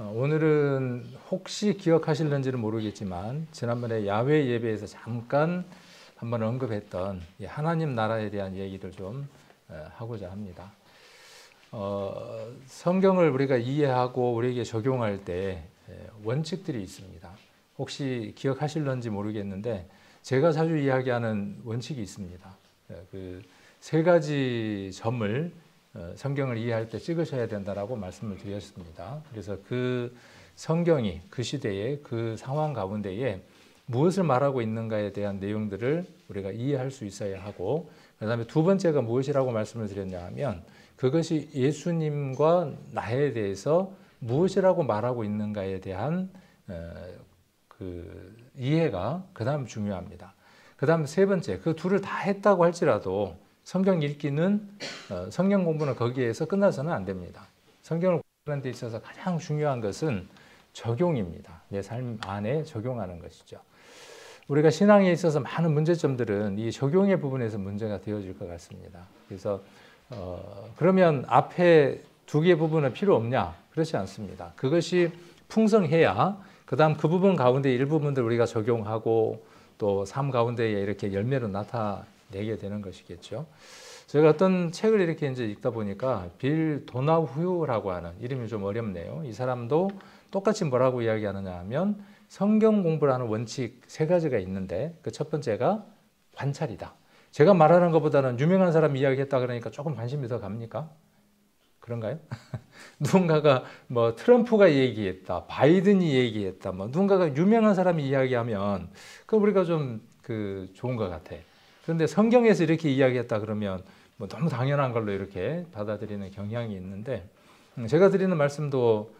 오늘은 혹시 기억하실는지는 모르겠지만 지난번에 야외 예배에서 잠깐 한번 언급했던 하나님 나라에 대한 얘기를 좀 하고자 합니다. 성경을 우리가 이해하고 우리에게 적용할 때 원칙들이 있습니다. 혹시 기억하실는지 모르겠는데 제가 자주 이야기하는 원칙이 있습니다. 그 세 가지 점을 성경을 이해할 때 찍으셔야 된다라고 말씀을 드렸습니다. 그래서 그 성경이 그 시대에 그 상황 가운데에 무엇을 말하고 있는가에 대한 내용들을 우리가 이해할 수 있어야 하고, 그 다음에 두 번째가 무엇이라고 말씀을 드렸냐 하면 그것이 예수님과 나에 대해서 무엇이라고 말하고 있는가에 대한 그 이해가 그 다음 중요합니다. 그 다음 세 번째, 그 둘을 다 했다고 할지라도 성경 읽기는 성경 공부는 거기에서 끝나서는 안 됩니다. 성경을 공부하는 데 있어서 가장 중요한 것은 적용입니다. 내 삶 안에 적용하는 것이죠. 우리가 신앙에 있어서 많은 문제점들은 이 적용의 부분에서 문제가 되어질 것 같습니다. 그래서 그러면 앞에 두 개의 부분은 필요 없냐? 그렇지 않습니다. 그것이 풍성해야 그 다음 그 부분 가운데 일부분들 우리가 적용하고 또 삶 가운데에 이렇게 열매로 나타내게 되는 것이겠죠. 제가 어떤 책을 이렇게 이제 읽다 보니까 빌 도나후라고 하는, 이름이 좀 어렵네요. 이 사람도 똑같이 뭐라고 이야기하느냐 하면 성경 공부를 하는 원칙 세 가지가 있는데 그 첫 번째가 관찰이다. 제가 말하는 것보다는 유명한 사람이 이야기했다 그러니까 조금 관심이 더 갑니까? 그런가요? 누군가가 뭐 트럼프가 얘기했다, 바이든이 얘기했다, 뭐 누군가가 유명한 사람이 이야기하면 그 우리가 좀 좋은 것 같아. 그런데 성경에서 이렇게 이야기했다 그러면 뭐 너무 당연한 걸로 이렇게 받아들이는 경향이 있는데, 제가 드리는 말씀도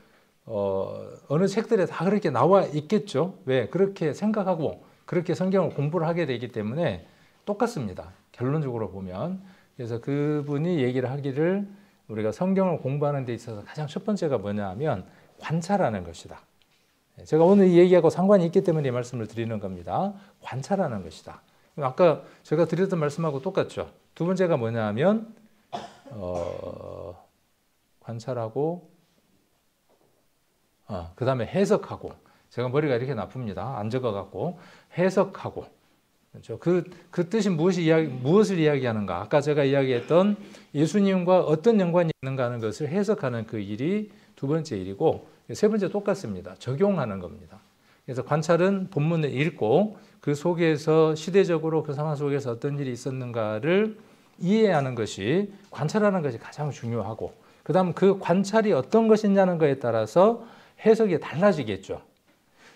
어느 책들에 다 그렇게 나와 있겠죠. 왜? 그렇게 생각하고 그렇게 성경을 공부를 하게 되기 때문에 똑같습니다. 결론적으로 보면. 그래서 그분이 얘기를 하기를 우리가 성경을 공부하는 데 있어서 가장 첫 번째가 뭐냐 하면 관찰하는 것이다. 제가 오늘 이 얘기하고 상관이 있기 때문에 이 말씀을 드리는 겁니다. 관찰하는 것이다. 아까 제가 드렸던 말씀하고 똑같죠. 두 번째가 뭐냐 하면 관찰하고 그 다음에 해석하고. 제가 머리가 이렇게 나쁩니다. 안 적어갖고 해석하고. 그렇죠? 그 뜻이 무엇을 이야기하는가? 아까 제가 이야기했던 예수님과 어떤 연관이 있는가 하는 것을 해석하는 그 일이 두 번째 일이고, 세 번째 똑같습니다. 적용하는 겁니다. 그래서 관찰은 본문을 읽고 그 속에서 시대적으로 그 상황 속에서 어떤 일이 있었는가를 이해하는 것이, 관찰하는 것이 가장 중요하고, 그 다음 그 관찰이 어떤 것이냐는 것에 따라서 해석이 달라지겠죠.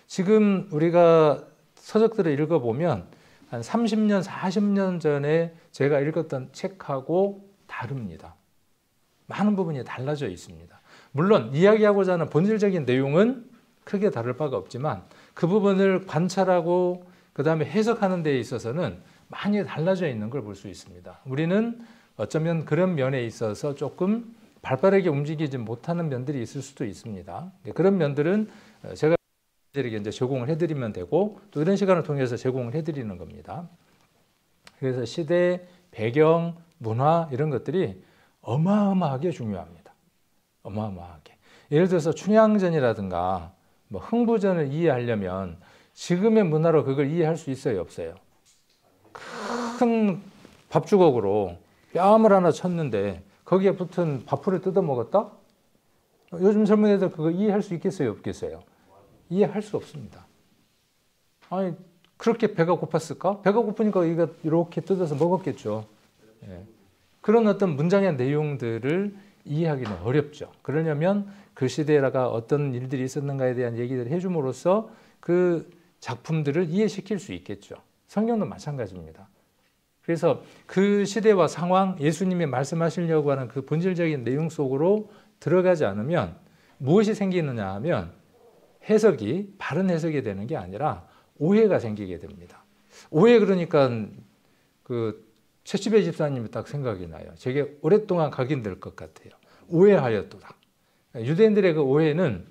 지금 우리가 서적들을 읽어보면 한 30년, 40년 전에 제가 읽었던 책하고 다릅니다. 많은 부분이 달라져 있습니다. 물론 이야기하고자 하는 본질적인 내용은 크게 다를 바가 없지만 그 부분을 관찰하고 그 다음에 해석하는 데 있어서는 많이 달라져 있는 걸 볼 수 있습니다. 우리는 어쩌면 그런 면에 있어서 조금 발빠르게 움직이지 못하는 면들이 있을 수도 있습니다. 그런 면들은 제가 이렇게 이제 제공을 해드리면 되고, 또 이런 시간을 통해서 제공을 해드리는 겁니다. 그래서 시대, 배경, 문화 이런 것들이 어마어마하게 중요합니다. 어마어마하게. 예를 들어서 춘향전이라든가 뭐 흥부전을 이해하려면 지금의 문화로 그걸 이해할 수 있어요, 없어요? 큰 밥주걱으로 뺨을 하나 쳤는데 거기에 붙은 밥풀을 뜯어 먹었다? 요즘 젊은 애들 그거 이해할 수 있겠어요, 없겠어요? 이해할 수 없습니다. 아니, 그렇게 배가 고팠을까? 배가 고프니까 이거 이렇게 뜯어서 먹었겠죠. 예. 그런 어떤 문장의 내용들을 이해하기는 어렵죠. 그러려면 그 시대가 어떤 일들이 있었는가에 대한 얘기를 해줌으로써 그 작품들을 이해시킬 수 있겠죠. 성경도 마찬가지입니다. 그래서 그 시대와 상황, 예수님이 말씀하시려고 하는 그 본질적인 내용 속으로 들어가지 않으면 무엇이 생기느냐 하면 해석이 바른 해석이 되는 게 아니라 오해가 생기게 됩니다. 오해, 그러니까 그 최치배 집사님이 딱 생각이 나요. 되게 오랫동안 각인될 것 같아요. 오해하였도다. 유대인들의 그 오해는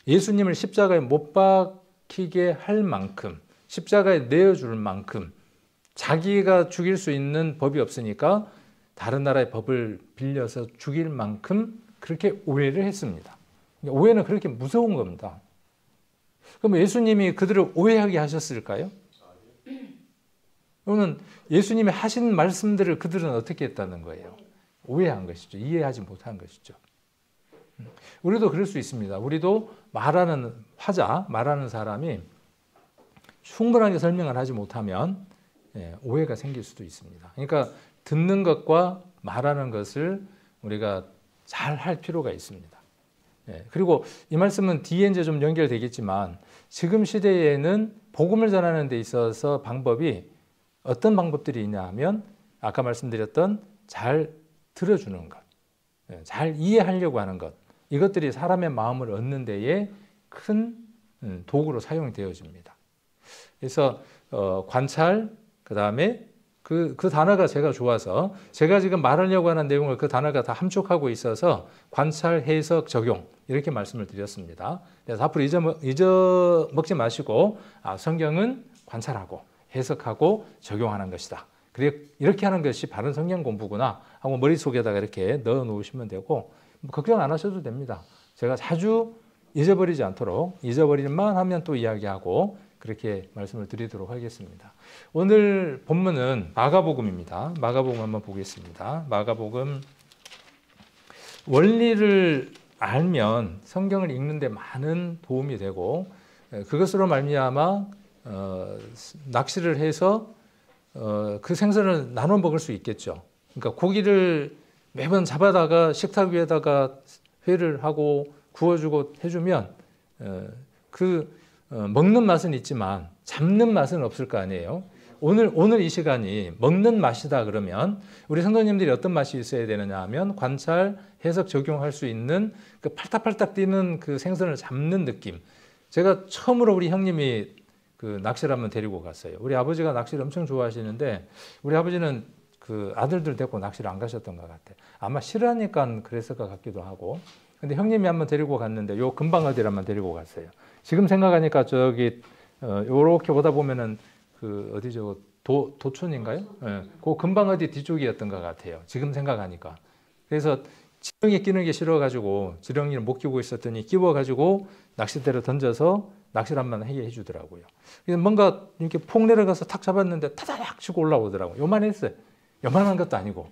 예수님을 십자가에 못 박히게 할 만큼, 십자가에 내어줄 만큼 자기가 죽일 수 있는 법이 없으니까 다른 나라의 법을 빌려서 죽일 만큼 그렇게 오해를 했습니다. 오해는 그렇게 무서운 겁니다. 그럼 예수님이 그들을 오해하게 하셨을까요? 그러면 예수님이 하신 말씀들을 그들은 어떻게 했다는 거예요? 오해한 것이죠. 이해하지 못한 것이죠. 우리도 그럴 수 있습니다. 우리도 말하는 화자, 말하는 사람이 충분하게 설명을 하지 못하면 오해가 생길 수도 있습니다. 그러니까 듣는 것과 말하는 것을 우리가 잘 할 필요가 있습니다. 그리고 이 말씀은 뒤에 이제 좀 연결되겠지만 지금 시대에는 복음을 전하는 데 있어서 방법이 어떤 방법들이 있냐 하면 아까 말씀드렸던 잘 들어주는 것, 잘 이해하려고 하는 것, 이것들이 사람의 마음을 얻는 데에 큰 도구로 사용되어집니다. 그래서 관찰, 그 다음에 그 단어가 제가 좋아서 제가 지금 말하려고 하는 내용을 그 단어가 다 함축하고 있어서 관찰, 해석, 적용 이렇게 말씀을 드렸습니다. 그래서 앞으로 잊어먹지 마시고 성경은 관찰하고 해석하고 적용하는 것이다. 이렇게 하는 것이 바른 성경 공부구나 하고 머릿속에다가 이렇게 넣어 놓으시면 되고 걱정 안 하셔도 됩니다. 제가 자주 잊어버리지 않도록 잊어버릴만 하면 또 이야기하고 그렇게 말씀을 드리도록 하겠습니다. 오늘 본문은 마가복음입니다. 마가복음 한번 보겠습니다. 마가복음 원리를 알면 성경을 읽는 데 많은 도움이 되고 그것으로 말미암아 낚시를 해서 그 생선을 나눠 먹을 수 있겠죠. 그러니까 고기를 매번 잡아다가 식탁 위에다가 회를 하고 구워주고 해주면 먹는 맛은 있지만 잡는 맛은 없을 거 아니에요. 오늘 이 시간이 먹는 맛이다 그러면 우리 성도님들이 어떤 맛이 있어야 되느냐 하면 관찰, 해석, 적용할 수 있는 그 팔딱팔딱 뛰는 그 생선을 잡는 느낌. 제가 처음으로 우리 형님이 그 낚시를 한번 데리고 갔어요. 우리 아버지가 낚시를 엄청 좋아하시는데 우리 아버지는 그 아들들 데리고 낚시를 안 가셨던 것 같아요. 아마 싫어하니까 그랬을 것 같기도 하고. 근데 형님이 한번 데리고 갔는데 요 근방 어디를 한번 데리고 갔어요. 지금 생각하니까 저기 요렇게 보다 보면은 그 어디죠? 도촌인가요? 그 근방 어디 뒤쪽이었던 것 같아요. 지금 생각하니까. 그래서 지렁이 끼는 게 싫어가지고 지렁이를 못 끼고 있었더니 끼워가지고 낚싯대를 던져서 낚시를 한번 하게 해주더라고요. 그래서 뭔가 이렇게 폭 내려가서 탁 잡았는데 타다닥 치고 올라오더라고요. 요만했어요. 요만한 것도 아니고.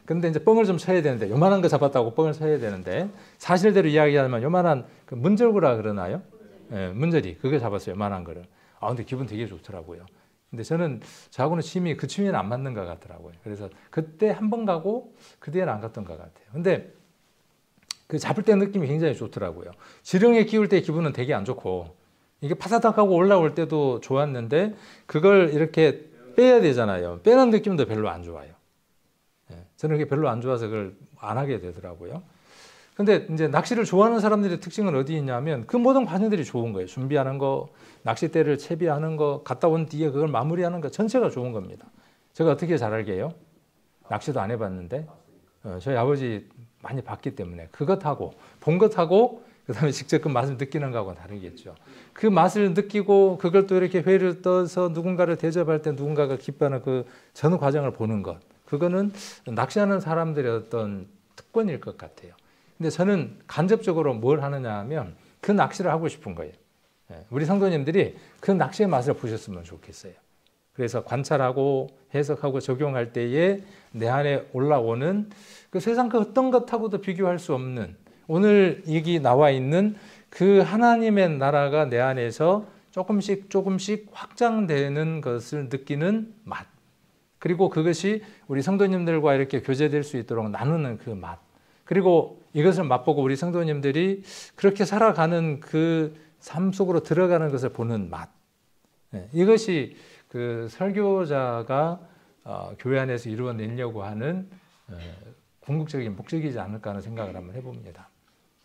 근데 이제 뻥을 좀 쳐야 되는데 요만한 거 잡았다고 뻥을 쳐야 되는데 사실대로 이야기하면 요만한 그 문절구라 그러나요? 문절이 그거 잡았어요. 요만한 거를. 근데 기분 되게 좋더라고요. 근데 저는 저하고는 그 취미는 안 맞는 것 같더라고요. 그래서 그때 한 번 가고 그 뒤에는 안 갔던 것 같아요. 근데 그 잡을 때 느낌이 굉장히 좋더라고요. 지렁이에 끼울 때 기분은 되게 안 좋고 이게 파사닥하고 올라올 때도 좋았는데 그걸 이렇게 빼야 되잖아요. 빼는 느낌도 별로 안 좋아요. 저는 그게 별로 안 좋아서 그걸 안 하게 되더라고요. 근데 이제 낚시를 좋아하는 사람들의 특징은 어디 있냐면 그 모든 과정들이 좋은 거예요. 준비하는 거, 낚싯대를 채비하는 거, 갔다 온 뒤에 그걸 마무리하는 거 전체가 좋은 겁니다. 제가 어떻게 잘 알게요? 낚시도 안 해봤는데 저희 아버지 많이 봤기 때문에 그것하고 본 것하고 그다음에 직접 그 맛을 느끼는 거하고는 다르겠죠. 그 맛을 느끼고 그걸 또 이렇게 회를 떠서 누군가를 대접할 때 누군가가 기뻐하는 그 전 과정을 보는 것. 그거는 낚시하는 사람들의 어떤 특권일 것 같아요. 근데 저는 간접적으로 뭘 하느냐 하면 그 낚시를 하고 싶은 거예요. 우리 성도님들이 그 낚시의 맛을 보셨으면 좋겠어요. 그래서 관찰하고 해석하고 적용할 때에 내 안에 올라오는 그 세상 그 어떤 것하고도 비교할 수 없는 오늘 여기 나와 있는 그 하나님의 나라가 내 안에서 조금씩 확장되는 것을 느끼는 맛. 그리고 그것이 우리 성도님들과 이렇게 교제될 수 있도록 나누는 그 맛. 그리고 이것을 맛보고 우리 성도님들이 그렇게 살아가는 그 삶 속으로 들어가는 것을 보는 맛. 이것이 그 설교자가 교회 안에서 이루어내려고 하는 궁극적인 목적이지 않을까 하는 생각을 한번 해봅니다.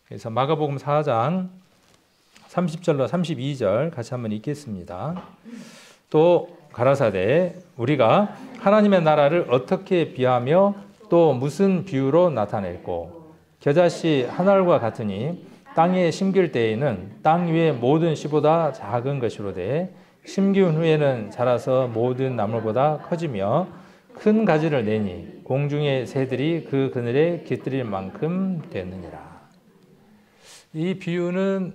그래서 마가복음 4장 30절로 32절 같이 한번 읽겠습니다. 또 가라사대 우리가 하나님의 나라를 어떻게 비하며 또 무슨 비유로 나타낼꼬 겨자씨 한 알과 같으니 땅에 심길 때에는 땅 위의 모든 씨보다 작은 것이로되 심기운 후에는 자라서 모든 나물보다 커지며 큰 가지를 내니 공중의 새들이 그 그늘에 깃들일 만큼 되느니라. 이 비유는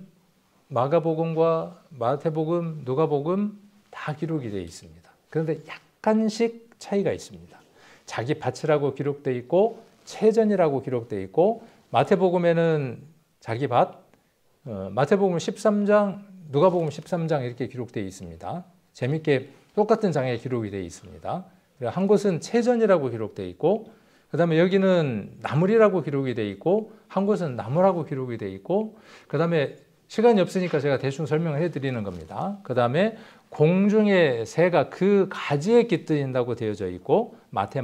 마가복음과 마태복음, 누가복음 다 기록이 되어 있습니다. 그런데 약간씩 차이가 있습니다. 자기 밭이라고 기록되어 있고 채전이라고 기록되어 있고 마태복음에는 자기 밭, 마태복음 13장, 누가복음 13장 이렇게 기록되어 있습니다. 재밌게 똑같은 장에 기록이 되어 있습니다. 한 곳은 채전이라고 기록되어 있고 그 다음에 여기는 나물이라고 기록이 되어 있고 한 곳은 나무라고 기록이 되어 있고 그 다음에 시간이 없으니까 제가 대충 설명을 해드리는 겁니다. 그 다음에 공중의 새가 그 가지에 깃들인다고 되어져 있고 마태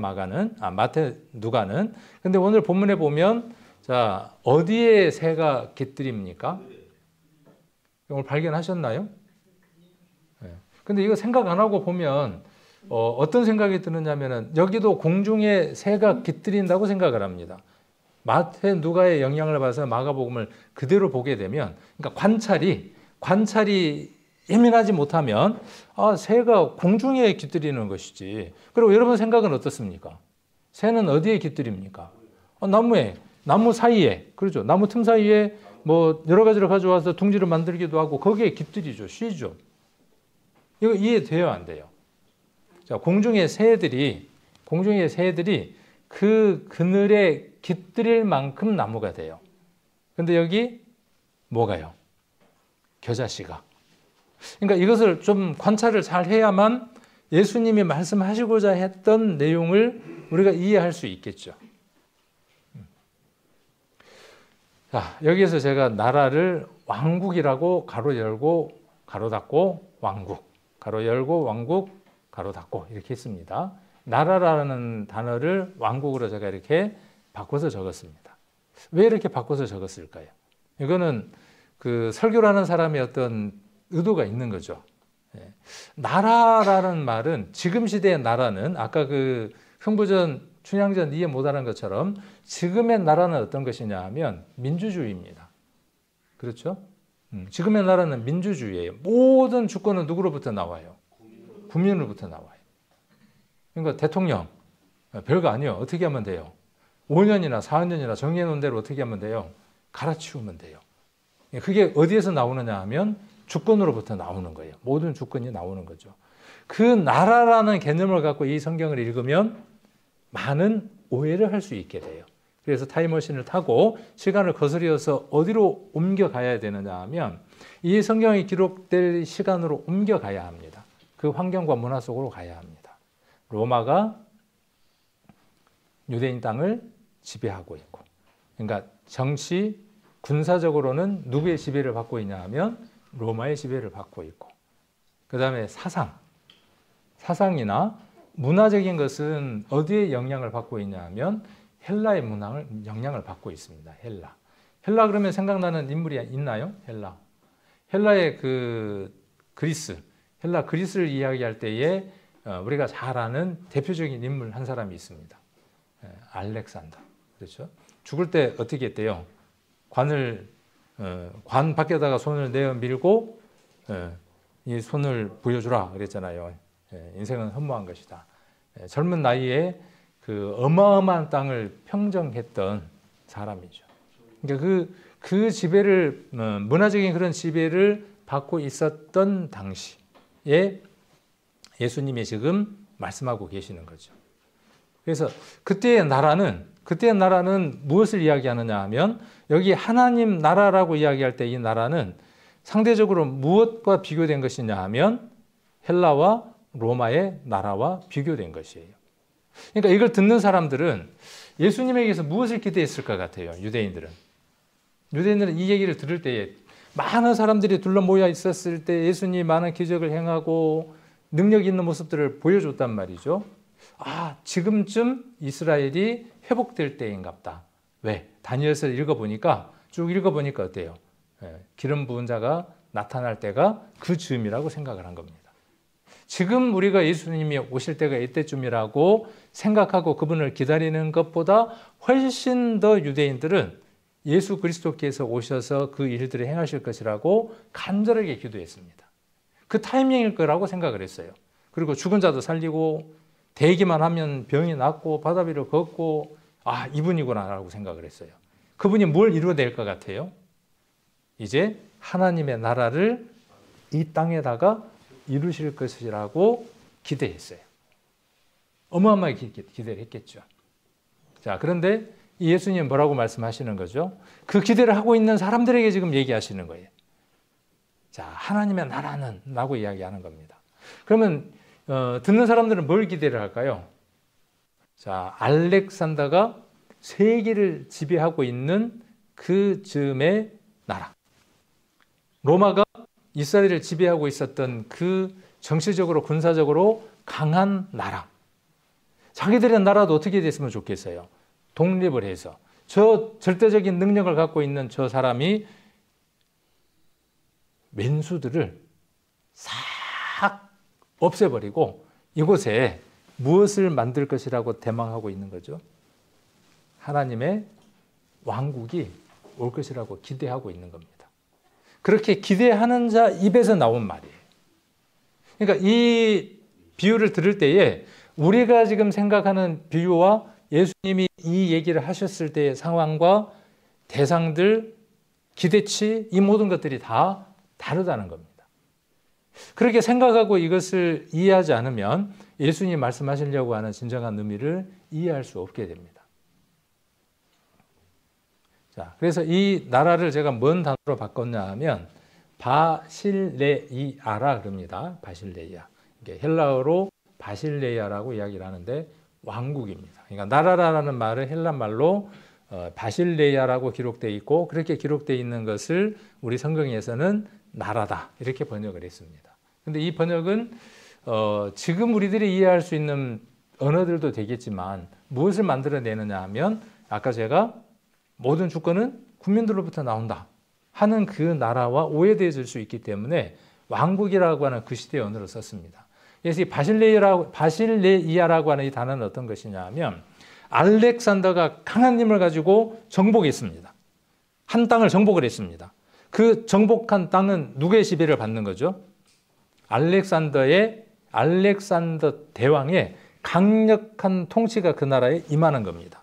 누가는 근데 오늘 본문에 보면 자 어디에 새가 깃들입니까? 오늘 발견하셨나요? 네. 근데 이거 생각 안 하고 보면 어떤 생각이 드느냐면은 여기도 공중에 새가 깃들인다고 생각을 합니다. 마태 누가의 영향을 받아서 마가복음을 그대로 보게 되면 그러니까 관찰이 예민하지 못하면 새가 공중에 깃들이는 것이지. 그리고 여러분 생각은 어떻습니까? 새는 어디에 깃들입니까? 나무 사이에, 그렇죠. 나무 틈 사이에 뭐 여러 가지를 가져와서 둥지를 만들기도 하고 거기에 깃들이죠. 쉬죠. 이거 이해돼요, 안 돼요? 자, 공중의 새들이 그 그늘에 깃들일 만큼 나무가 돼요. 근데 여기 뭐가요? 겨자씨가. 그러니까 이것을 좀 관찰을 잘 해야만 예수님이 말씀하시고자 했던 내용을 우리가 이해할 수 있겠죠. 자, 여기에서 제가 나라를 왕국이라고 가로 열고 가로 닫고 왕국, 가로 열고 왕국, 가로 닫고 이렇게 했습니다. 나라라는 단어를 왕국으로 제가 이렇게 바꿔서 적었습니다. 왜 이렇게 바꿔서 적었을까요? 이거는 그 설교를 하는 사람의 어떤 의도가 있는 거죠. 나라라는 말은 지금 시대의 나라는 아까 그 흥부전 춘향전 이해 못하는 것처럼 지금의 나라는 어떤 것이냐 하면 민주주의입니다. 그렇죠? 지금의 나라는 민주주의예요. 모든 주권은 누구로부터 나와요? 국민으로부터 나와요. 그러니까 대통령 별거 아니에요. 어떻게 하면 돼요? 5년이나 4년이나 정해놓은 대로 어떻게 하면 돼요? 갈아치우면 돼요. 그게 어디에서 나오느냐 하면 주권으로부터 나오는 거예요. 모든 주권이 나오는 거죠. 그 나라라는 개념을 갖고 이 성경을 읽으면 많은 오해를 할 수 있게 돼요. 그래서 타임머신을 타고 시간을 거스려서 어디로 옮겨가야 되느냐 하면 이 성경이 기록될 시간으로 옮겨가야 합니다. 그 환경과 문화 속으로 가야 합니다. 로마가 유대인 땅을 지배하고 있고, 그러니까 정치, 군사적으로는 누구의 지배를 받고 있냐 하면 로마의 지배를 받고 있고, 그 다음에 사상이나 문화적인 것은 어디에 영향을 받고 있냐 하면 헬라의 문화를 영향을 받고 있습니다. 헬라 그러면 생각나는 인물이 있나요? 헬라의 그 그리스를 이야기할 때에 우리가 잘 아는 대표적인 인물 한 사람이 있습니다. 알렉산더. 그렇죠? 죽을 때 어떻게 했대요? 관 밖에다가 손을 내어 밀고 이 손을 보여주라 그랬잖아요. 인생은 허무한 것이다. 젊은 나이에 그 어마어마한 땅을 평정했던 사람이죠. 그러니까 그 지배를 문화적인 그런 지배를 받고 있었던 당시에 예수님이 지금 말씀하고 계시는 거죠. 그래서 그때의 나라는 무엇을 이야기하느냐 하면 여기 하나님 나라라고 이야기할 때 이 나라는 상대적으로 무엇과 비교된 것이냐 하면 헬라와 로마의 나라와 비교된 것이에요. 그러니까 이걸 듣는 사람들은 예수님에게서 무엇을 기대했을 것 같아요? 유대인들은 이 얘기를 들을 때에 많은 사람들이 둘러 모여 있었을 때 예수님이 많은 기적을 행하고 능력 있는 모습들을 보여줬단 말이죠. 지금쯤 이스라엘이 회복될 때인갑다. 왜? 다니엘서를 쭉 읽어보니까 어때요? 기름 부은 자가 나타날 때가 그 즈음이라고 생각을 한 겁니다. 지금 우리가 예수님이 오실 때가 이때쯤이라고 생각하고 그분을 기다리는 것보다 훨씬 더 유대인들은 예수 그리스도께서 오셔서 그 일들을 행하실 것이라고 간절하게 기도했습니다. 그 타이밍일 거라고 생각을 했어요. 그리고 죽은 자도 살리고 대기만 하면 병이 낫고 바다 위로 걷고 이분이구나라고 생각을 했어요. 그분이 뭘 이루어낼 것 같아요? 이제 하나님의 나라를 이 땅에다가 이루실 것이라고 기대했어요. 어마어마하게 기대를 했겠죠. 자, 그런데 이 예수님 뭐라고 말씀하시는 거죠? 그 기대를 하고 있는 사람들에게 지금 얘기하시는 거예요. 자, 하나님의 나라는 라고 이야기하는 겁니다. 그러면 듣는 사람들은 뭘 기대를 할까요? 자, 알렉산더가 세계를 지배하고 있는 그 즈음의 나라. 로마가 이스라엘을 지배하고 있었던 그 정치적으로 군사적으로 강한 나라. 자기들의 나라도 어떻게 됐으면 좋겠어요? 독립을 해서 저 절대적인 능력을 갖고 있는 저 사람이 왼수들을 싹 없애버리고 이곳에 무엇을 만들 것이라고 대망하고 있는 거죠? 하나님의 왕국이 올 것이라고 기대하고 있는 겁니다. 그렇게 기대하는 자 입에서 나온 말이에요. 그러니까 이 비유를 들을 때에 우리가 지금 생각하는 비유와 예수님이 이 얘기를 하셨을 때의 상황과 대상들, 기대치, 이 모든 것들이 다 다르다는 겁니다. 그렇게 생각하고 이것을 이해하지 않으면 예수님이 말씀하시려고 하는 진정한 의미를 이해할 수 없게 됩니다. 자, 그래서 이 나라를 제가 뭔 단어로 바꿨냐 하면 바실레이아라 그럽니다. 바실레이아. 이게 헬라어로 바실레이아라고 이야기를 하는데 왕국입니다. 그러니까 나라라는 말은 헬라 말로 바실레이아라고 기록되어 있고 그렇게 기록되어 있는 것을 우리 성경에서는 나라다 이렇게 번역을 했습니다. 근데 이 번역은 지금 우리들이 이해할 수 있는 언어들도 되겠지만 무엇을 만들어내느냐 하면 아까 제가 모든 주권은 국민들로부터 나온다 하는 그 나라와 오해되어질 수 있기 때문에 왕국이라고 하는 그 시대의 언어를 썼습니다. 그래서 이 바실레이아라고 하는 이 단어는 어떤 것이냐 하면 알렉산더가 강한 힘을 가지고 정복했습니다. 한 땅을 정복을 했습니다. 그 정복한 땅은 누구의 지배를 받는 거죠? 알렉산더 대왕의 강력한 통치가 그 나라에 임하는 겁니다.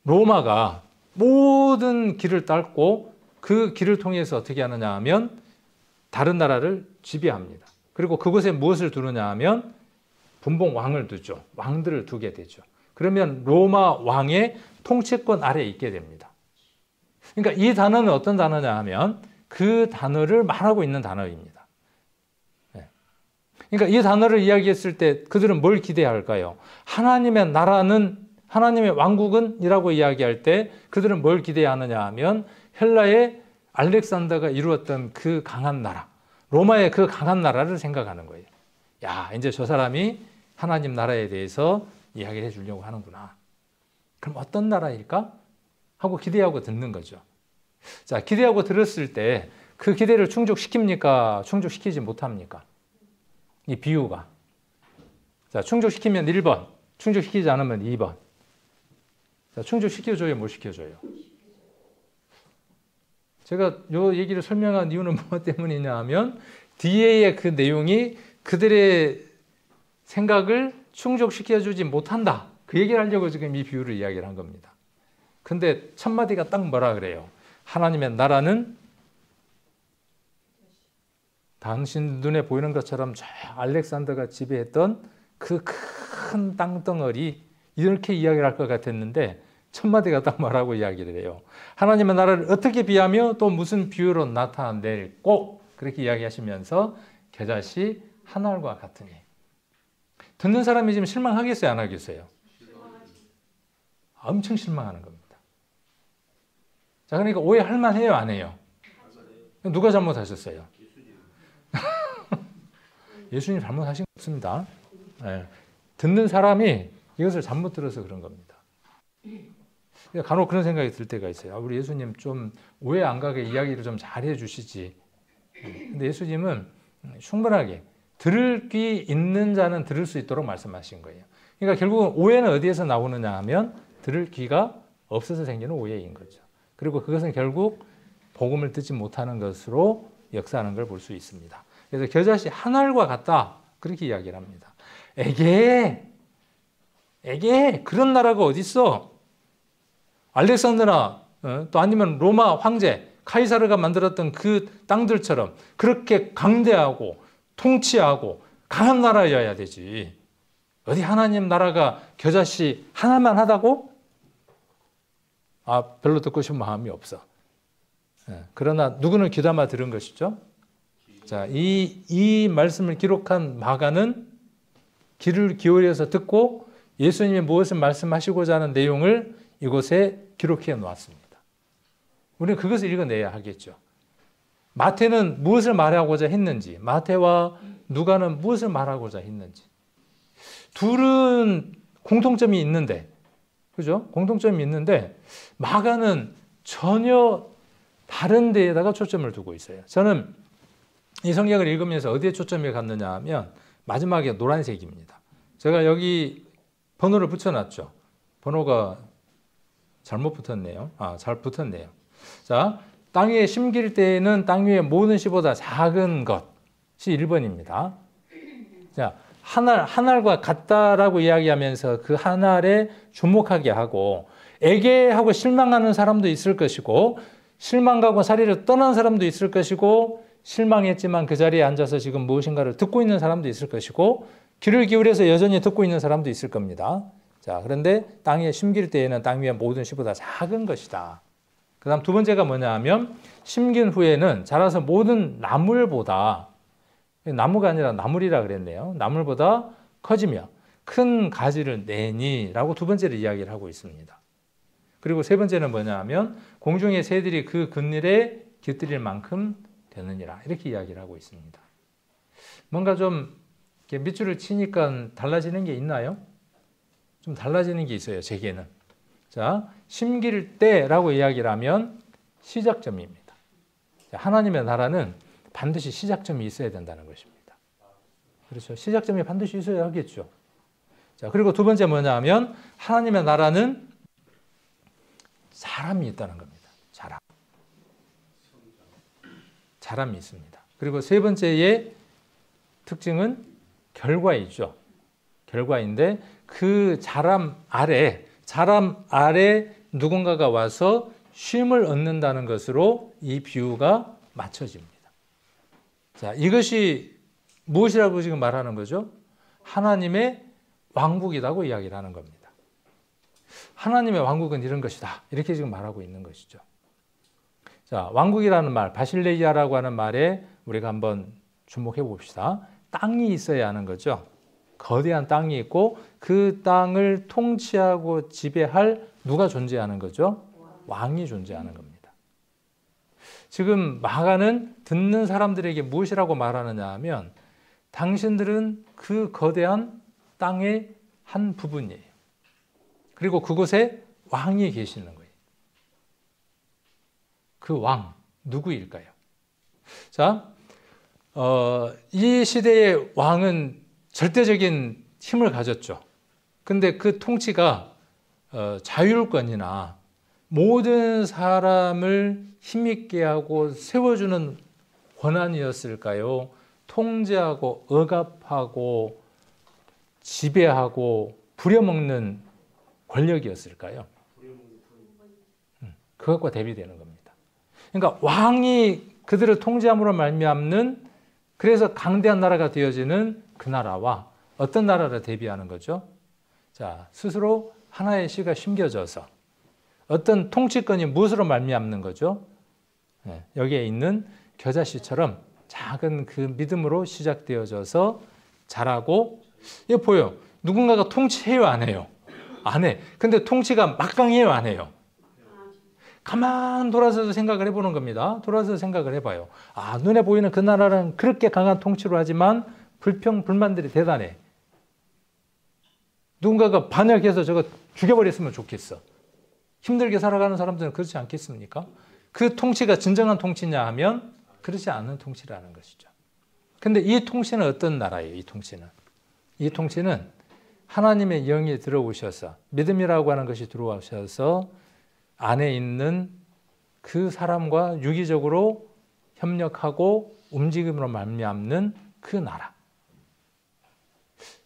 로마가 모든 길을 닦고 그 길을 통해서 어떻게 하느냐 하면 다른 나라를 지배합니다. 그리고 그곳에 무엇을 두느냐 하면 분봉 왕을 두죠. 왕들을 두게 되죠. 그러면 로마 왕의 통치권 아래에 있게 됩니다. 그러니까 이 단어는 어떤 단어냐 하면 그 단어를 말하고 있는 단어입니다. 그러니까 이 단어를 이야기했을 때 그들은 뭘 기대할까요? 하나님의 나라는 하나님의 왕국은 이라고 이야기할 때 그들은 뭘 기대하느냐 하면 헬라의 알렉산더가 이루었던 그 강한 나라, 로마의 그 강한 나라를 생각하는 거예요. 야, 이제 저 사람이 하나님 나라에 대해서 이야기를 해주려고 하는구나. 그럼 어떤 나라일까? 하고 기대하고 듣는 거죠. 자, 기대하고 들었을 때 그 기대를 충족시킵니까? 충족시키지 못합니까? 이 비유가. 자, 충족시키면 1번, 충족시키지 않으면 2번. 자, 충족시켜줘요, 못 시켜줘요? 제가 이 얘기를 설명한 이유는 무엇 때문이냐 하면 뒤에의 그 내용이 그들의 생각을 충족시켜주지 못한다. 그 얘기를 하려고 지금 이 비유를 이야기를 한 겁니다. 근데 첫 마디가 딱 뭐라 그래요? 하나님의 나라는 당신 눈에 보이는 것처럼 저 알렉산더가 지배했던 그 큰 땅덩어리 이렇게 이야기를 할 것 같았는데 첫 마디가 딱 뭐라고 이야기를 해요? 하나님의 나라를 어떻게 비하며 또 무슨 비유로 나타낼고 그렇게 이야기하시면서 겨자씨 한 알과 같으니. 듣는 사람이 지금 실망하겠어요, 안 하겠어요? 엄청 실망하는 겁니다. 자, 그러니까 오해할 만해요, 안 해요? 누가 잘못하셨어요? 예수님 잘못하신 거 없습니다. 네. 듣는 사람이 이것을 잘못 들어서 그런 겁니다. 간혹 그런 생각이 들 때가 있어요. 우리 예수님 좀 오해 안 가게 이야기를 좀 잘해 주시지. 근데 예수님은 충분하게 들을 귀 있는 자는 들을 수 있도록 말씀하신 거예요. 그러니까 결국은 오해는 어디에서 나오느냐 하면 들을 귀가 없어서 생기는 오해인 거죠. 그리고 그것은 결국 복음을 듣지 못하는 것으로 역사하는 걸 볼 수 있습니다. 그래서 겨자씨 한 알과 같다 그렇게 이야기를 합니다. 에게 그런 나라가 어디 있어? 알렉산더나 또 아니면 로마 황제 카이사르가 만들었던 그 땅들처럼 그렇게 강대하고 통치하고 강한 나라여야 되지. 어디 하나님 나라가 겨자씨 하나만 하다고? 별로 듣고 싶은 마음이 없어. 그러나 누구는 귀담아 들은 것이죠. 자, 이 말씀을 기록한 마가는 귀를 기울여서 듣고 예수님이 무엇을 말씀하시고자 하는 내용을 이곳에 기록해 놓았습니다. 우리는 그것을 읽어내야 하겠죠. 마태는 무엇을 말하고자 했는지, 마태와 누가는 무엇을 말하고자 했는지. 둘은 공통점이 있는데, 그죠? 공통점이 있는데, 마가는 전혀 다른 데에다가 초점을 두고 있어요. 저는 이 성경을 읽으면서 어디에 초점이 갔느냐 하면, 마지막에 노란색입니다. 제가 여기 번호를 붙여놨죠. 번호가 잘못 붙었네요. 잘 붙었네요. 자, 땅 위에 심길 때에는 땅 위의 모든 씨보다 작은 것이 1번입니다. 자, 한 알과 같다라고 이야기하면서 그 한 알에 주목하게 하고 애게하고 실망하는 사람도 있을 것이고 실망하고 자리를 떠난 사람도 있을 것이고 실망했지만 그 자리에 앉아서 지금 무엇인가를 듣고 있는 사람도 있을 것이고 귀를 기울여서 여전히 듣고 있는 사람도 있을 겁니다. 자, 그런데 땅에 심길 때에는 땅 위의 모든 씨보다 작은 것이다. 그 다음 두 번째가 뭐냐 하면 심긴 후에는 자라서 모든 나물보다, 나무가 아니라 나물이라 그랬네요. 나물보다 커지며 큰 가지를 내니 라고 두 번째로 이야기를 하고 있습니다. 그리고 세 번째는 뭐냐 하면 공중의 새들이 그 그늘에 깃들일 만큼 되느니라 이렇게 이야기를 하고 있습니다. 뭔가 좀 이렇게 밑줄을 치니까 달라지는 게 있나요? 좀 달라지는 게 있어요. 제게는. 자, 심길 때라고 이야기를 하면 시작점입니다. 하나님의 나라는 반드시 시작점이 있어야 된다는 것입니다. 그렇죠. 시작점이 반드시 있어야 하겠죠. 자, 그리고 두 번째 뭐냐 하면 하나님의 나라는 사람이 있다는 겁니다. 사람이 있습니다. 그리고 세 번째의 특징은 결과이죠. 결과인데 그 사람 아래 누군가가 와서 쉼을 얻는다는 것으로 이 비유가 맞춰집니다. 자, 이것이 무엇이라고 지금 말하는 거죠? 하나님의 왕국이라고 이야기를 하는 겁니다. 하나님의 왕국은 이런 것이다. 이렇게 지금 말하고 있는 것이죠. 자, 왕국이라는 말, 바실레이아라고 하는 말에 우리가 한번 주목해 봅시다. 땅이 있어야 하는 거죠. 거대한 땅이 있고 그 땅을 통치하고 지배할 누가 존재하는 거죠? 왕이 존재하는 겁니다. 지금 마가는 듣는 사람들에게 무엇이라고 말하느냐 하면 당신들은 그 거대한 땅의 한 부분이에요. 그리고 그곳에 왕이 계시는 거예요. 그 왕, 누구일까요? 자, 이 시대의 왕은 절대적인 힘을 가졌죠. 근데 그 통치가 자율권이나 모든 사람을 힘있게 하고 세워주는 권한이었을까요? 통제하고 억압하고 지배하고 부려먹는 권력이었을까요? 그것과 대비되는 겁니다. 그러니까 왕이 그들을 통제함으로 말미암는 그래서 강대한 나라가 되어지는 그 나라와 어떤 나라를 대비하는 거죠? 자, 스스로 하나의 씨가 심겨져서 어떤 통치권이 무엇으로 말미암는 거죠? 네, 여기에 있는 겨자씨처럼 작은 그 믿음으로 시작되어져서 자라고, 이거 보여. 누군가가 통치해요, 안 해요? 안 해. 근데 통치가 막강해요, 안 해요? 가만 돌아서서 생각을 해보는 겁니다. 돌아서서 생각을 해봐요. 눈에 보이는 그 나라는 그렇게 강한 통치로 하지만 불평불만들이 대단해. 누군가가 반역해서 저거 죽여버렸으면 좋겠어. 힘들게 살아가는 사람들은 그렇지 않겠습니까? 그 통치가 진정한 통치냐 하면 그렇지 않은 통치라는 것이죠. 근데 이 통치는 어떤 나라예요? 이 통치는 하나님의 영이 들어오셔서 믿음이라고 하는 것이 들어오셔서 안에 있는 그 사람과 유기적으로 협력하고 움직임으로 말미암는 그 나라.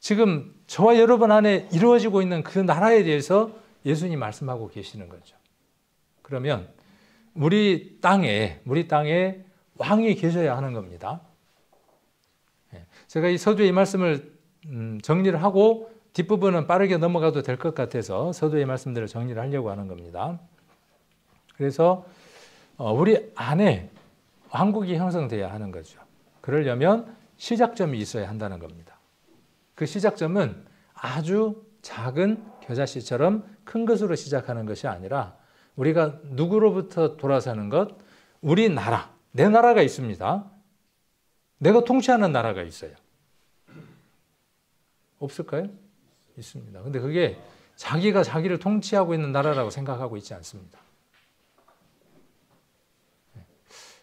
지금 저와 여러분 안에 이루어지고 있는 그 나라에 대해서 예수님이 말씀하고 계시는 거죠. 그러면 우리 땅에 왕이 계셔야 하는 겁니다. 제가 이 서두의 이 말씀을 정리를 하고 뒷부분은 빠르게 넘어가도 될 것 같아서 서두의 말씀들을 정리를 하려고 하는 겁니다. 그래서 우리 안에 왕국이 형성돼야 하는 거죠. 그러려면 시작점이 있어야 한다는 겁니다. 그 시작점은 아주 작은 겨자씨처럼 큰 것으로 시작하는 것이 아니라 우리가 누구로부터 돌아서는 것, 우리 나라, 내 나라가 있습니다. 내가 통치하는 나라가 있어요. 없을까요? 있습니다. 근데 그게 자기가 자기를 통치하고 있는 나라라고 생각하고 있지 않습니다.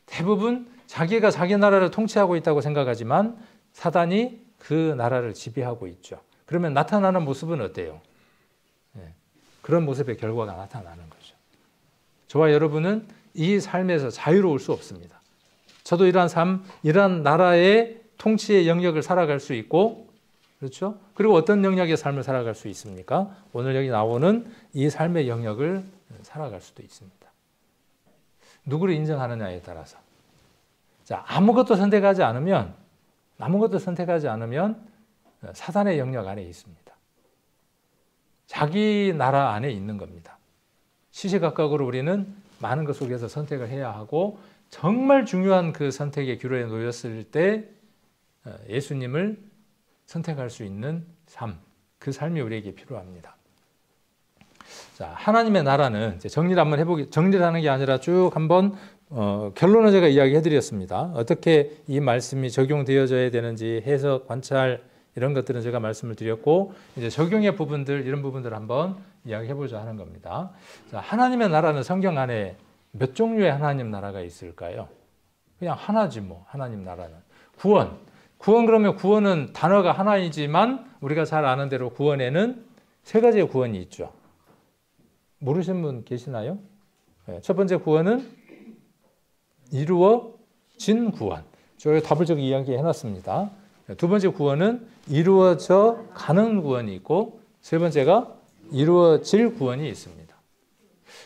대부분 자기가 자기 나라를 통치하고 있다고 생각하지만 사단이 그 나라를 지배하고 있죠. 그러면 나타나는 모습은 어때요? 그런 모습의 결과가 나타나는 거죠. 저와 여러분은 이 삶에서 자유로울 수 없습니다. 저도 이러한 삶, 이러한 나라의 통치의 영역을 살아갈 수 있고, 그렇죠? 그리고 어떤 영역의 삶을 살아갈 수 있습니까? 오늘 여기 나오는 이 삶의 영역을 살아갈 수도 있습니다. 누구를 인정하느냐에 따라서. 자, 아무것도 선택하지 않으면 사단의 영역 안에 있습니다. 자기 나라 안에 있는 겁니다. 시시각각으로 우리는 많은 것 속에서 선택을 해야 하고 정말 중요한 그 선택의 기로에 놓였을 때 예수님을 선택할 수 있는 삶, 그 삶이 우리에게 필요합니다. 자, 하나님의 나라는 이제 정리를 하는 게 아니라 쭉 한번 결론을 제가 이야기해 드렸습니다. 어떻게 이 말씀이 적용되어져야 되는지 해석, 관찰 이런 것들은 제가 말씀을 드렸고 이제 적용의 부분들 이런 부분들을 한번 이야기해 보자 하는 겁니다. 자, 하나님의 나라는 성경 안에 몇 종류의 하나님 나라가 있을까요? 그냥 하나지 뭐 하나님 나라는. 구원 그러면 구원은 단어가 하나이지만 우리가 잘 아는 대로 구원에는 세 가지의 구원이 있죠. 모르시는 분 계시나요? 첫 번째 구원은 이루어진 구원. 저기 답을 저기 이야기해 놨습니다. 두 번째 구원은 이루어져 가는 구원이 있고 세 번째가 이루어질 구원이 있습니다.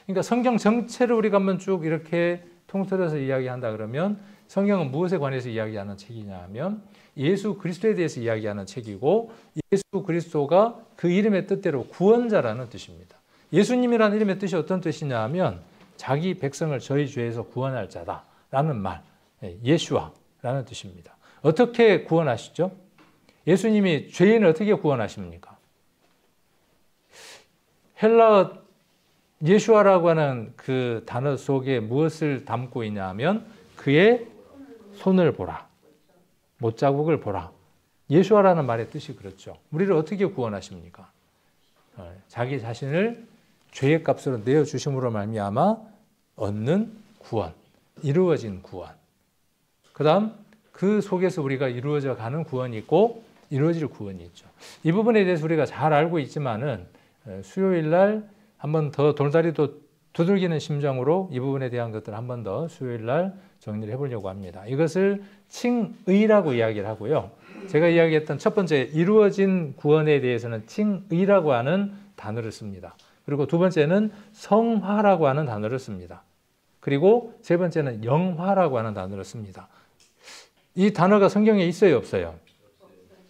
그러니까 성경 전체를 우리가 한번 쭉 이렇게 통틀어서 이야기한다 그러면 성경은 무엇에 관해서 이야기하는 책이냐 하면 예수 그리스도에 대해서 이야기하는 책이고 예수 그리스도가 그 이름의 뜻대로 구원자라는 뜻입니다. 예수님이라는 이름의 뜻이 어떤 뜻이냐 하면 자기 백성을 저희 죄에서 구원할 자다라는 말, 예슈아라는 뜻입니다. 어떻게 구원하시죠? 예수님이 죄인을 어떻게 구원하십니까? 헬라어 예슈아라고 하는 그 단어 속에 무엇을 담고 있냐 하면 그의 손을 보라, 못자국을 보라. 예수아라는 말의 뜻이 그렇죠. 우리를 어떻게 구원하십니까? 자기 자신을 죄의 값으로 내어주심으로 말미암아 얻는 구원, 이루어진 구원. 그 다음 그 속에서 우리가 이루어져 가는 구원이 있고 이루어질 구원이 있죠. 이 부분에 대해서 우리가 잘 알고 있지만은 수요일 날 한 번 더 돌다리도 두들기는 심정으로 이 부분에 대한 것들을 한 번 더 수요일 날 정리를 해보려고 합니다. 이것을 칭의라고 이야기를 하고요. 제가 이야기했던 첫 번째 이루어진 구원에 대해서는 칭의라고 하는 단어를 씁니다. 그리고 두 번째는 성화라고 하는 단어를 씁니다. 그리고 세 번째는 영화라고 하는 단어를 씁니다. 이 단어가 성경에 있어요, 없어요?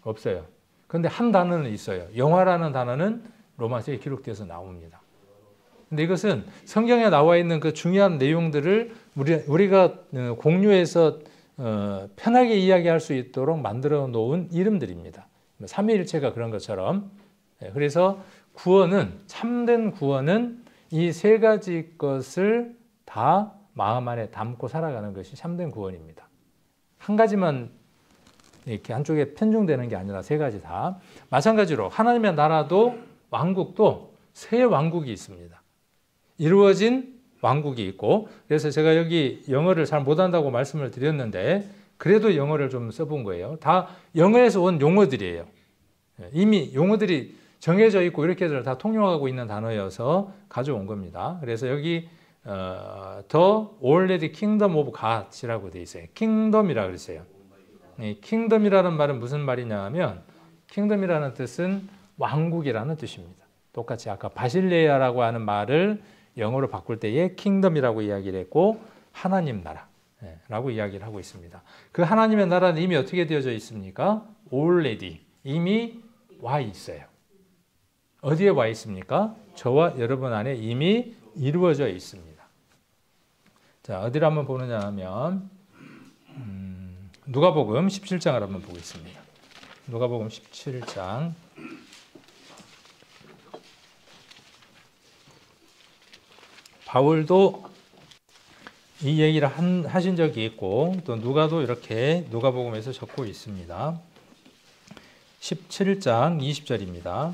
없어요. 그런데 한 단어는 있어요. 영화라는 단어는 로마서에 기록되어서 나옵니다. 근데 이것은 성경에 나와 있는 그 중요한 내용들을 우리가 공유해서 편하게 이야기할 수 있도록 만들어 놓은 이름들입니다. 삼위일체가 그런 것처럼. 그래서 구원은, 참된 구원은 이 세 가지 것을 다 마음 안에 담고 살아가는 것이 참된 구원입니다. 한 가지만 이렇게 한쪽에 편중되는 게 아니라 세 가지 다. 마찬가지로 하나님의 나라도 왕국도 세 왕국이 있습니다. 이루어진 왕국이 있고, 그래서 제가 여기 영어를 잘 못한다고 말씀을 드렸는데 그래도 영어를 좀 써본 거예요. 다 영어에서 온 용어들이에요. 이미 용어들이 정해져 있고 이렇게들 다 통용하고 있는 단어여서 가져온 겁니다. 그래서 여기 The Already Kingdom of God이라고 되어 있어요. 킹덤이라고 그랬어요. 킹덤이라는 말은 무슨 말이냐 하면 킹덤이라는 뜻은 왕국이라는 뜻입니다. 똑같이 아까 바실레아라고 하는 말을 영어로 바꿀 때에 킹덤이라고 이야기를 했고 하나님 나라라고 이야기를 하고 있습니다. 그 하나님의 나라는 이미 어떻게 되어져 있습니까? already 이미 와 있어요. 어디에 와 있습니까? 저와 여러분 안에 이미 이루어져 있습니다. 자, 어디를 한번 보느냐 하면 누가복음 17장을 한번 보겠습니다. 누가복음 17장 바울도 이 얘기를 하신 적이 있고 또 누가도 이렇게 누가복음에서 적고 있습니다. 17장 20절입니다.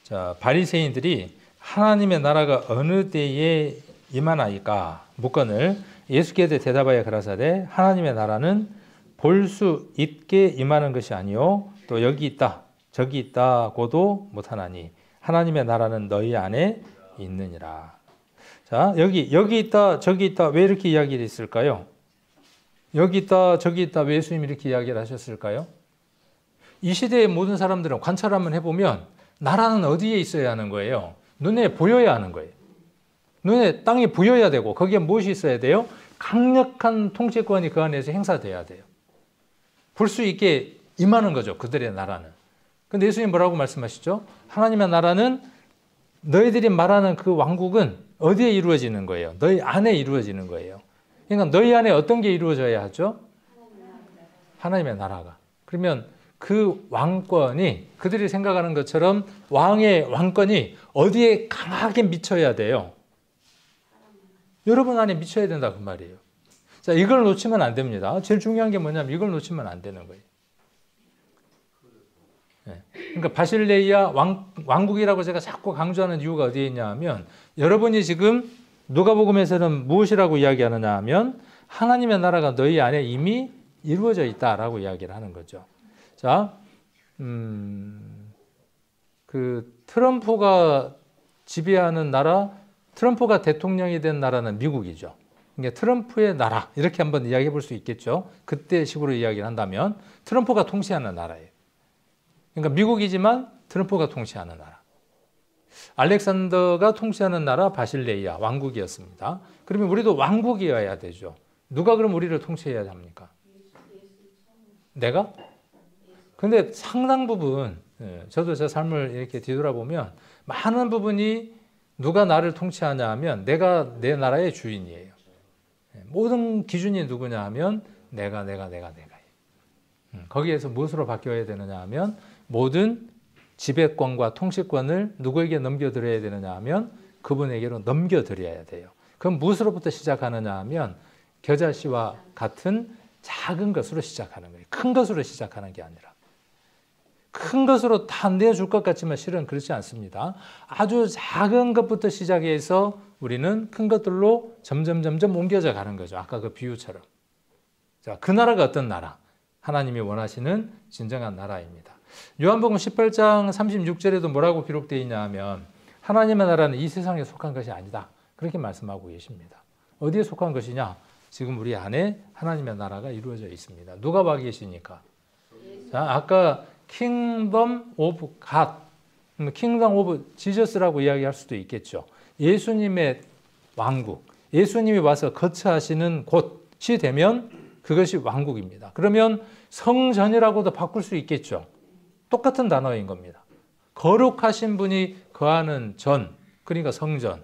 자, 바리새인들이 하나님의 나라가 어느 때에 임하나이까 묻거늘 예수께서 대답하여 가라사대 하나님의 나라는 볼 수 있게 임하는 것이 아니요 또 여기 있다 저기 있다고도 못하나니 하나님의 나라는 너희 안에 있느니라. 자, 여기 있다 저기 있다 왜 이렇게 이야기를 했을까요? 여기 있다 저기 있다 왜 예수님이 이렇게 이야기를 하셨을까요? 이 시대의 모든 사람들은 관찰 한번 해보면 나라는 어디에 있어야 하는 거예요? 눈에 보여야 하는 거예요. 눈에 땅이 보여야 되고 거기에 무엇이 있어야 돼요? 강력한 통치권이 그 안에서 행사돼야 돼요. 볼 수 있게 임하는 거죠. 그들의 나라는. 근데 예수님 뭐라고 말씀하시죠? 하나님의 나라는 너희들이 말하는 그 왕국은 어디에 이루어지는 거예요? 너희 안에 이루어지는 거예요. 그러니까 너희 안에 어떤 게 이루어져야 하죠? 하나님의 나라가. 그러면 그 왕권이 그들이 생각하는 것처럼 왕의 왕권이 어디에 강하게 미쳐야 돼요? 여러분 안에 미쳐야 된다 그 말이에요. 자, 이걸 놓치면 안 됩니다. 제일 중요한 게 뭐냐면 이걸 놓치면 안 되는 거예요. 네. 그러니까 바실레이아 왕국이라고 제가 자꾸 강조하는 이유가 어디에 있냐 하면 여러분이 지금 누가복음에서는 무엇이라고 이야기하느냐 하면 하나님의 나라가 너희 안에 이미 이루어져 있다라고 이야기를 하는 거죠. 자, 그 트럼프가 지배하는 나라, 트럼프가 대통령이 된 나라는 미국이죠. 그러니까 트럼프의 나라 이렇게 한번 이야기해 볼 수 있겠죠. 그때 식으로 이야기를 한다면 트럼프가 통치하는 나라예요. 그러니까 미국이지만 트럼프가 통치하는 나라. 알렉산더가 통치하는 나라 바실레이아 왕국이었습니다. 그러면 우리도 왕국이어야 되죠. 누가 그럼 우리를 통치해야 합니까? 내가? 근데 상당 부분 저도 제 삶을 이렇게 뒤돌아보면 많은 부분이 누가 나를 통치하냐 하면 내가 내 나라의 주인이에요. 모든 기준이 누구냐 하면 내가. 거기에서 무엇으로 바뀌어야 되느냐 하면 모든 지배권과 통치권을 누구에게 넘겨드려야 되느냐 하면 그분에게로 넘겨드려야 돼요. 그럼 무엇으로부터 시작하느냐 하면 겨자씨와 같은 작은 것으로 시작하는 거예요. 큰 것으로 시작하는 게 아니라. 큰 것으로 다 내줄 것 같지만 실은 그렇지 않습니다. 아주 작은 것부터 시작해서 우리는 큰 것들로 점점 옮겨져 가는 거죠. 아까 그 비유처럼. 자, 그 나라가 어떤 나라? 하나님이 원하시는 진정한 나라입니다. 요한복음 18장 36절에도 뭐라고 기록되어 있냐 하면 하나님의 나라는 이 세상에 속한 것이 아니다. 그렇게 말씀하고 계십니다. 어디에 속한 것이냐? 지금 우리 안에 하나님의 나라가 이루어져 있습니다. 누가 와 계시니까? 자, 아까 킹덤 오브 갓, 킹덤 오브 지저스라고 이야기할 수도 있겠죠. 예수님의 왕국, 예수님이 와서 거처하시는 곳이 되면 그것이 왕국입니다. 그러면 성전이라고도 바꿀 수 있겠죠. 똑같은 단어인 겁니다. 거룩하신 분이 거하는 전, 그러니까 성전.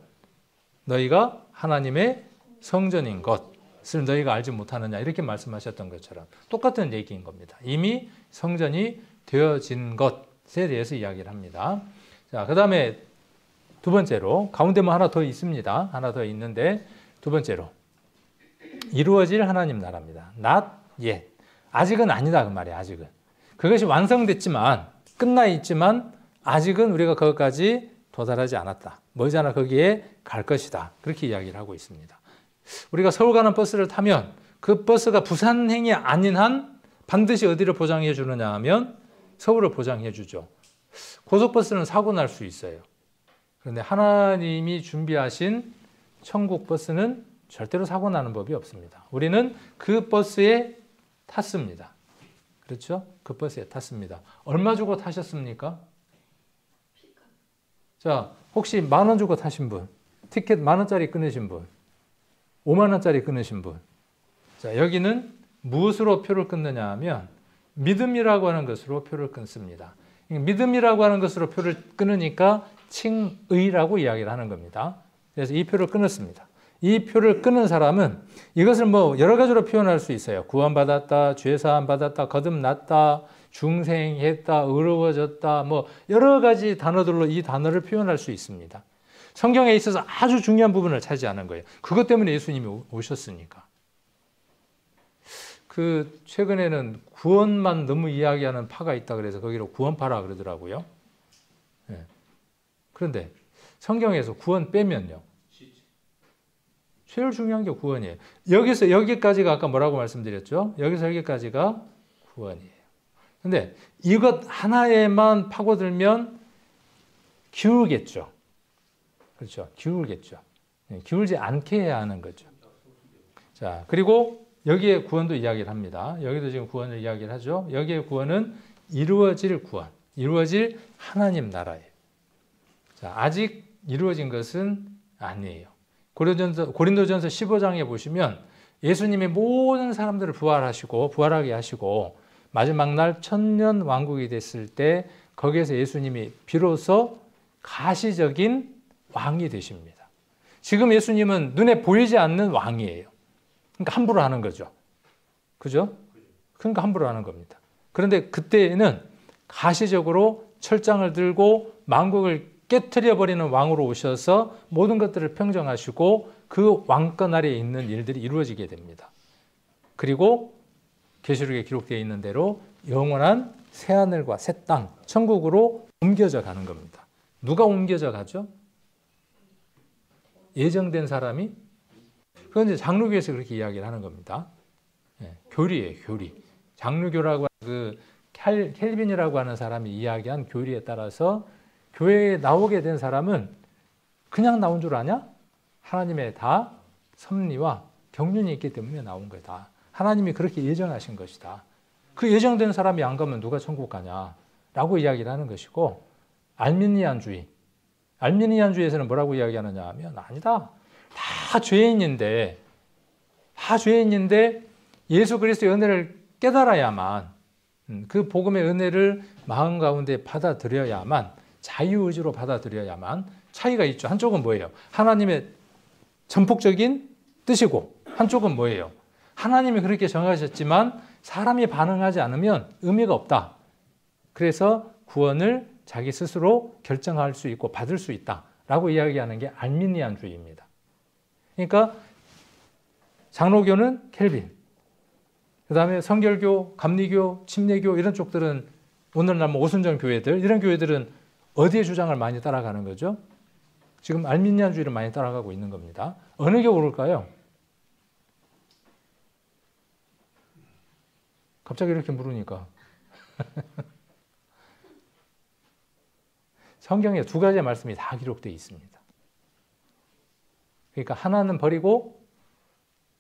너희가 하나님의 성전인 것을 너희가 알지 못하느냐 이렇게 말씀하셨던 것처럼 똑같은 얘기인 겁니다. 이미 성전이 되어진 것에 대해서 이야기를 합니다. 자, 그 다음에 두 번째로 가운데 뭐 하나 더 있습니다. 하나 더 있는데 두 번째로 이루어질 하나님 나라입니다. Not yet. 아직은 아니다 그 말이에요. 아직은. 그것이 완성됐지만 끝나 있지만 아직은 우리가 거기까지 도달하지 않았다. 머지않아 거기에 갈 것이다. 그렇게 이야기를 하고 있습니다. 우리가 서울 가는 버스를 타면 그 버스가 부산행이 아닌 한 반드시 어디를 보장해 주느냐 하면 서울을 보장해 주죠. 고속버스는 사고 날 수 있어요. 그런데 하나님이 준비하신 천국 버스는 절대로 사고 나는 법이 없습니다. 우리는 그 버스에 탔습니다. 그렇죠? 그 버스에 탔습니다. 얼마 주고 타셨습니까? 자, 혹시 10,000원 주고 타신 분? 티켓 10,000원짜리 끊으신 분, 50,000원짜리 끊으신 분. 자, 여기는 무엇으로 표를 끊느냐 하면 믿음이라고 하는 것으로 표를 끊습니다. 믿음이라고 하는 것으로 표를 끊으니까 칭의라고 이야기를 하는 겁니다. 그래서 이 표를 끊었습니다. 이 표를 끊은 사람은 이것을 뭐 여러 가지로 표현할 수 있어요. 구원받았다, 죄사함 받았다, 거듭났다, 중생했다, 의로워졌다, 뭐 여러 가지 단어들로 이 단어를 표현할 수 있습니다. 성경에 있어서 아주 중요한 부분을 차지하는 거예요. 그것 때문에 예수님이 오셨으니까. 그 최근에는 구원만 너무 이야기하는 파가 있다 그래서 거기로 구원파라 그러더라고요. 네. 그런데 성경에서 구원 빼면요. 제일 중요한 게 구원이에요. 여기서 여기까지가 아까 뭐라고 말씀드렸죠? 여기서 여기까지가 구원이에요. 근데 이것 하나에만 파고들면 기울겠죠. 그렇죠. 기울겠죠. 기울지 않게 해야 하는 거죠. 자, 그리고 여기에 구원도 이야기를 합니다. 여기도 지금 구원을 이야기를 하죠. 여기에 구원은 이루어질 구원, 이루어질 하나님 나라예요. 자, 아직 이루어진 것은 아니에요. 고린도전서 15장에 보시면 예수님이 모든 사람들을 부활하게 하시고 마지막 날 천년 왕국이 됐을 때 거기에서 예수님이 비로소 가시적인 왕이 되십니다. 지금 예수님은 눈에 보이지 않는 왕이에요. 그러니까 함부로 하는 거죠. 그죠? 그러니까 함부로 하는 겁니다. 그런데 그때는 가시적으로 철장을 들고 만국을 깨트려버리는 왕으로 오셔서 모든 것들을 평정하시고 그 왕권 아래에 있는 일들이 이루어지게 됩니다. 그리고 계시록에 기록되어 있는 대로 영원한 새하늘과 새 땅, 천국으로 옮겨져 가는 겁니다. 누가 옮겨져 가죠? 예정된 사람이? 그건 이제 장로교에서 그렇게 이야기를 하는 겁니다. 교리예요, 교리. 장로교라고 그 켈빈이라고 하는 사람이 이야기한 교리에 따라서 교회에 나오게 된 사람은 그냥 나온 줄 아냐? 하나님의 다 섭리와 경륜이 있기 때문에 나온 거다. 하나님이 그렇게 예정하신 것이다. 그 예정된 사람이 안 가면 누가 천국 가냐? 라고 이야기를 하는 것이고, 알미니안주의에서는 뭐라고 이야기하느냐 하면 아니다. 다 죄인인데 예수 그리스도의 은혜를 깨달아야만, 그 복음의 은혜를 마음 가운데 받아들여야만, 자유의지로 받아들여야만. 차이가 있죠. 한쪽은 뭐예요? 하나님의 전폭적인 뜻이고, 한쪽은 뭐예요? 하나님이 그렇게 정하셨지만 사람이 반응하지 않으면 의미가 없다. 그래서 구원을 자기 스스로 결정할 수 있고 받을 수 있다라고 이야기하는 게 알미니안주의입니다. 그러니까 장로교는 켈빈, 그 다음에 성결교, 감리교, 침례교 이런 쪽들은 오늘날 뭐 오순절 교회들, 이런 교회들은 어디에 주장을 많이 따라가는 거죠? 지금 알미니안주의를 많이 따라가고 있는 겁니다. 어느 게 옳을까요? 갑자기 이렇게 물으니까. 성경에 두 가지의 말씀이 다 기록되어 있습니다. 그러니까 하나는 버리고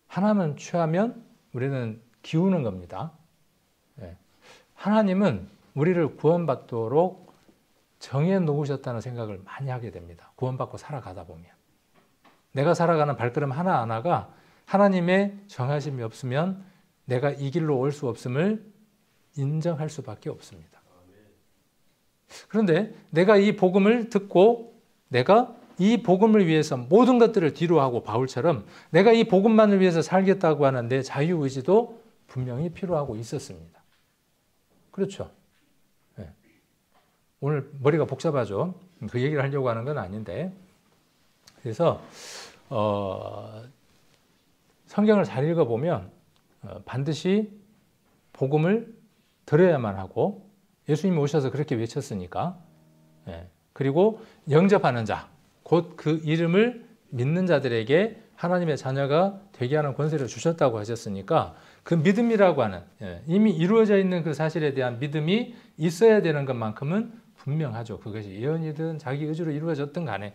하나만 취하면 우리는 기우는 겁니다. 하나님은 우리를 구원받도록 정해 놓으셨다는 생각을 많이 하게 됩니다. 구원받고 살아가다 보면. 내가 살아가는 발걸음 하나하나가 하나님의 정하심이 없으면 내가 이 길로 올 수 없음을 인정할 수밖에 없습니다. 그런데 내가 이 복음을 듣고 내가 이 복음을 위해서 모든 것들을 뒤로 하고 바울처럼 내가 이 복음만을 위해서 살겠다고 하는 내 자유의지도 분명히 필요하고 있었습니다. 그렇죠? 네. 오늘 머리가 복잡하죠. 그 얘기를 하려고 하는 건 아닌데, 그래서 성경을 잘 읽어보면 반드시 복음을 들어야만 하고, 예수님이 오셔서 그렇게 외쳤으니까, 그리고 영접하는 자, 곧 그 이름을 믿는 자들에게 하나님의 자녀가 되게 하는 권세를 주셨다고 하셨으니까 그 믿음이라고 하는, 이미 이루어져 있는 그 사실에 대한 믿음이 있어야 되는 것만큼은 분명하죠. 그것이 예언이든 자기 의지로 이루어졌든 간에.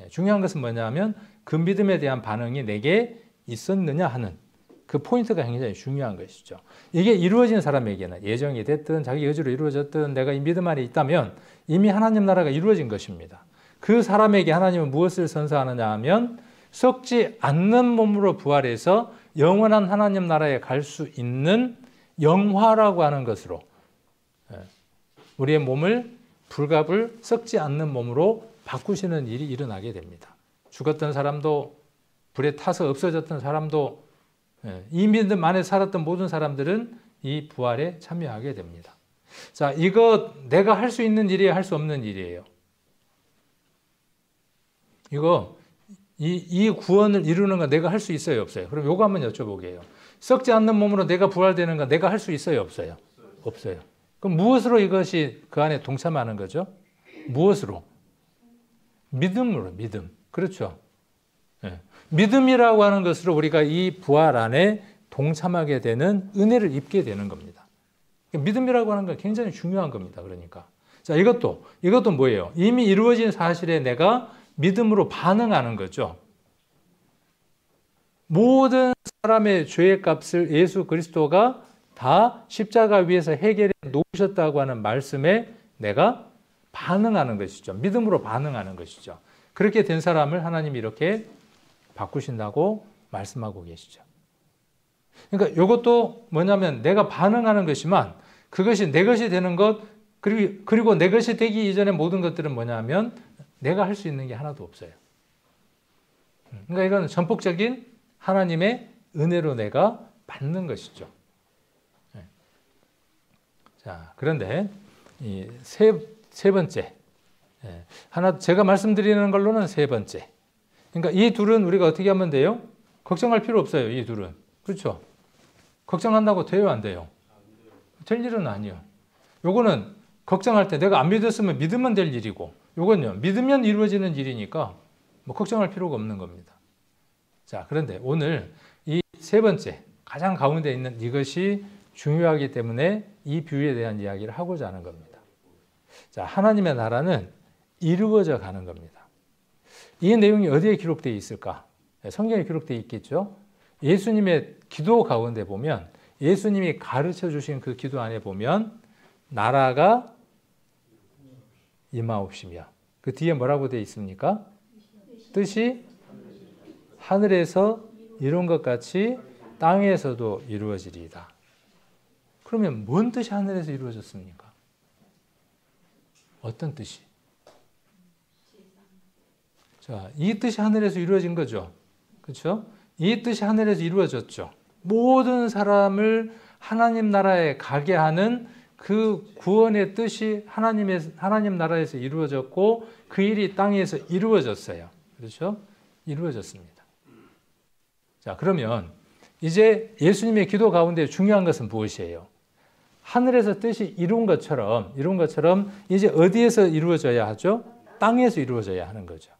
중요한 것은 뭐냐면 그 믿음에 대한 반응이 내게 있었느냐 하는 그 포인트가 굉장히 중요한 것이죠. 이게 이루어진 사람에게는 예정이 됐든 자기 의지로 이루어졌든 내가 이 믿음 안에 있다면 이미 하나님 나라가 이루어진 것입니다. 그 사람에게 하나님은 무엇을 선사하느냐 하면 썩지 않는 몸으로 부활해서 영원한 하나님 나라에 갈 수 있는 영화라고 하는 것으로 우리의 몸을 불갑을 썩지 않는 몸으로 바꾸시는 일이 일어나게 됩니다. 죽었던 사람도 불에 타서 없어졌던 사람도 이 믿음 안에 살았던 모든 사람들은 이 부활에 참여하게 됩니다. 자, 이거 내가 할 수 있는 일이에요, 할 수 없는 일이에요? 이 구원을 이루는 건 내가 할 수 있어요, 없어요? 그럼 요거 한번 여쭤보게요. 썩지 않는 몸으로 내가 부활되는 건 내가 할 수 있어요, 없어요? 없어요. 그럼 무엇으로 이것이 그 안에 동참하는 거죠? 무엇으로? 믿음으로, 믿음. 그렇죠. 네. 믿음이라고 하는 것으로 우리가 이 부활 안에 동참하게 되는 은혜를 입게 되는 겁니다. 믿음이라고 하는 건 굉장히 중요한 겁니다. 그러니까. 자, 이것도 뭐예요? 이미 이루어진 사실에 내가 믿음으로 반응하는 거죠. 모든 사람의 죄의 값을 예수 그리스도가 다 십자가 위에서 해결해 놓으셨다고 하는 말씀에 내가 반응하는 것이죠. 믿음으로 반응하는 것이죠. 그렇게 된 사람을 하나님이 이렇게 바꾸신다고 말씀하고 계시죠. 그러니까 이것도 뭐냐면 내가 반응하는 것이지만 그것이 내 것이 되는 것 그리고 내 것이 되기 이전의 모든 것들은 뭐냐면 내가 할 수 있는 게 하나도 없어요. 그러니까 이건 전폭적인 하나님의 은혜로 내가 받는 것이죠. 자, 그런데 이 세 번째 하나 제가 말씀드리는 걸로는 세 번째. 그러니까 이 둘은 우리가 어떻게 하면 돼요? 걱정할 필요 없어요. 이 둘은 그렇죠. 걱정한다고 돼요, 안 돼요? 될 일은 아니에요. 요거는 걱정할 때 내가 안 믿었으면 믿으면 될 일이고, 요건요 믿으면 이루어지는 일이니까 뭐 걱정할 필요가 없는 겁니다. 자, 그런데 오늘 이 세 번째 가장 가운데 있는 이것이 중요하기 때문에 이 비유에 대한 이야기를 하고자 하는 겁니다. 자, 하나님의 나라는 이루어져 가는 겁니다. 이 내용이 어디에 기록되어 있을까? 성경에 기록되어 있겠죠. 예수님의 기도 가운데 보면 예수님이 가르쳐 주신 그 기도 안에 보면 나라가 임하옵시며 그 뒤에 뭐라고 되어 있습니까? 뜻이 하늘에서 이룬 것 같이 땅에서도 이루어지리이다. 그러면 뭔 뜻이 하늘에서 이루어졌습니까? 어떤 뜻이? 자, 이 뜻이 하늘에서 이루어진 거죠. 그렇죠? 이 뜻이 하늘에서 이루어졌죠. 모든 사람을 하나님 나라에 가게 하는 그 구원의 뜻이 하나님 나라에서 이루어졌고 그 일이 땅에서 이루어졌어요. 그렇죠? 이루어졌습니다. 자, 그러면 이제 예수님의 기도 가운데 중요한 것은 무엇이에요? 하늘에서 뜻이 이룬 것처럼 이제 어디에서 이루어져야 하죠? 땅에서 이루어져야 하는 거죠.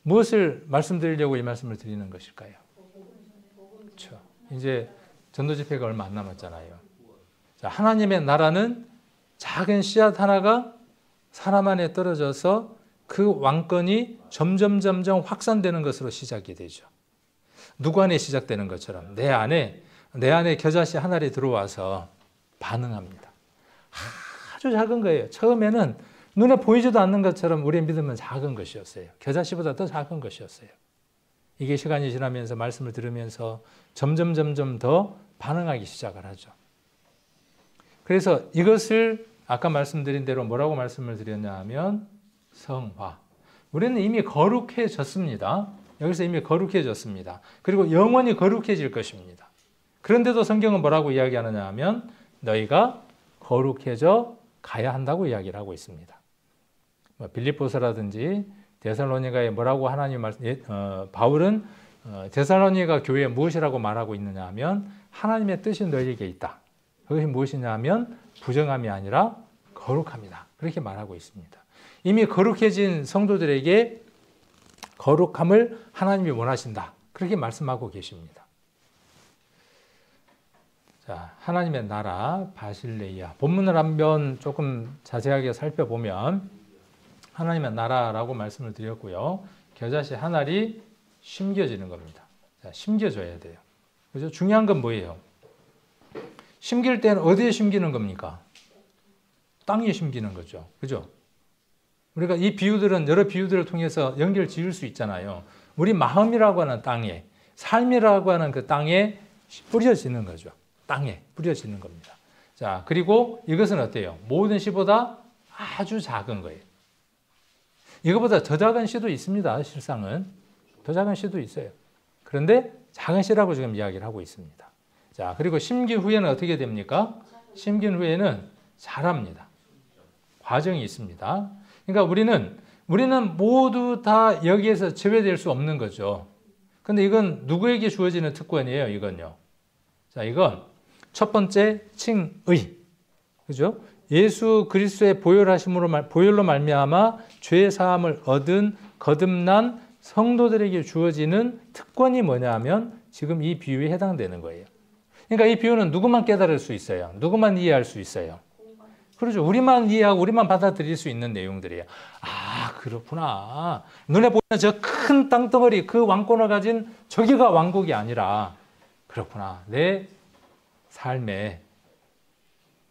무엇을 말씀드리려고 이 말씀을 드리는 것일까요? 그렇죠. 이제 전도 집회가 얼마 안 남았잖아요. 자, 하나님의 나라는 작은 씨앗 하나가 사람 안에 떨어져서 그 왕권이 점점 확산되는 것으로 시작이 되죠. 누구 안에 시작되는 것처럼 내 안에 겨자씨 한 알이 들어와서 반응합니다. 아주 작은 거예요. 처음에는 눈에 보이지도 않는 것처럼 우리의 믿음은 작은 것이었어요. 겨자씨보다 더 작은 것이었어요. 이게 시간이 지나면서 말씀을 들으면서 점점 더 반응하기 시작을 하죠. 그래서 이것을 아까 말씀드린 대로 뭐라고 말씀을 드렸냐 하면 성화. 우리는 이미 거룩해졌습니다. 여기서 이미 거룩해졌습니다. 그리고 영원히 거룩해질 것입니다. 그런데도 성경은 뭐라고 이야기하느냐 하면 너희가 거룩해져 가야 한다고 이야기를 하고 있습니다. 빌립보서라든지 데살로니가에 뭐라고 하나님 바울은 데살로니가 교회에 무엇이라고 말하고 있느냐 하면 하나님의 뜻이 너희에게 있다. 그것이 무엇이냐 하면 부정함이 아니라 거룩함이다. 그렇게 말하고 있습니다. 이미 거룩해진 성도들에게 거룩함을 하나님이 원하신다. 그렇게 말씀하고 계십니다. 자, 하나님의 나라 바실레이아. 본문을 한번 조금 자세하게 살펴보면 하나님의 나라라고 말씀을 드렸고요. 겨자씨 한 알이 심겨지는 겁니다. 자, 심겨져야 돼요. 그죠? 중요한 건 뭐예요? 심길 때는 어디에 심기는 겁니까? 땅에 심기는 거죠. 그죠? 우리가 이 비유들은 여러 비유들을 통해서 연결 지을 수 있잖아요. 우리 마음이라고 하는 땅에, 삶이라고 하는 그 땅에 뿌려지는 거죠. 땅에 뿌려지는 겁니다. 자, 그리고 이것은 어때요? 모든 씨보다 아주 작은 거예요. 이거보다 더 작은 씨도 있습니다. 실상은. 더 작은 씨도 있어요. 그런데 작은 씨라고 지금 이야기를 하고 있습니다. 자, 그리고 심기 후에는 어떻게 됩니까? 심기 후에는 자랍니다. 과정이 있습니다. 그러니까 우리는 모두 다 여기에서 제외될 수 없는 거죠. 근데 이건 누구에게 주어지는 특권이에요, 이건요. 자, 이건 첫 번째 칭의. 그죠? 예수 그리스도의 보혈로 말미암아 죄 사함을 얻은 거듭난 성도들에게 주어지는 특권이 뭐냐면 지금 이 비유에 해당되는 거예요. 그러니까 이 비유는 누구만 깨달을 수 있어요. 누구만 이해할 수 있어요. 그렇죠. 우리만 이해하고 우리만 받아들일 수 있는 내용들이에요. 아, 그렇구나. 눈에 보이는 저 큰 땅덩어리, 그 왕권을 가진 저기가 왕국이 아니라 그렇구나. 내 삶에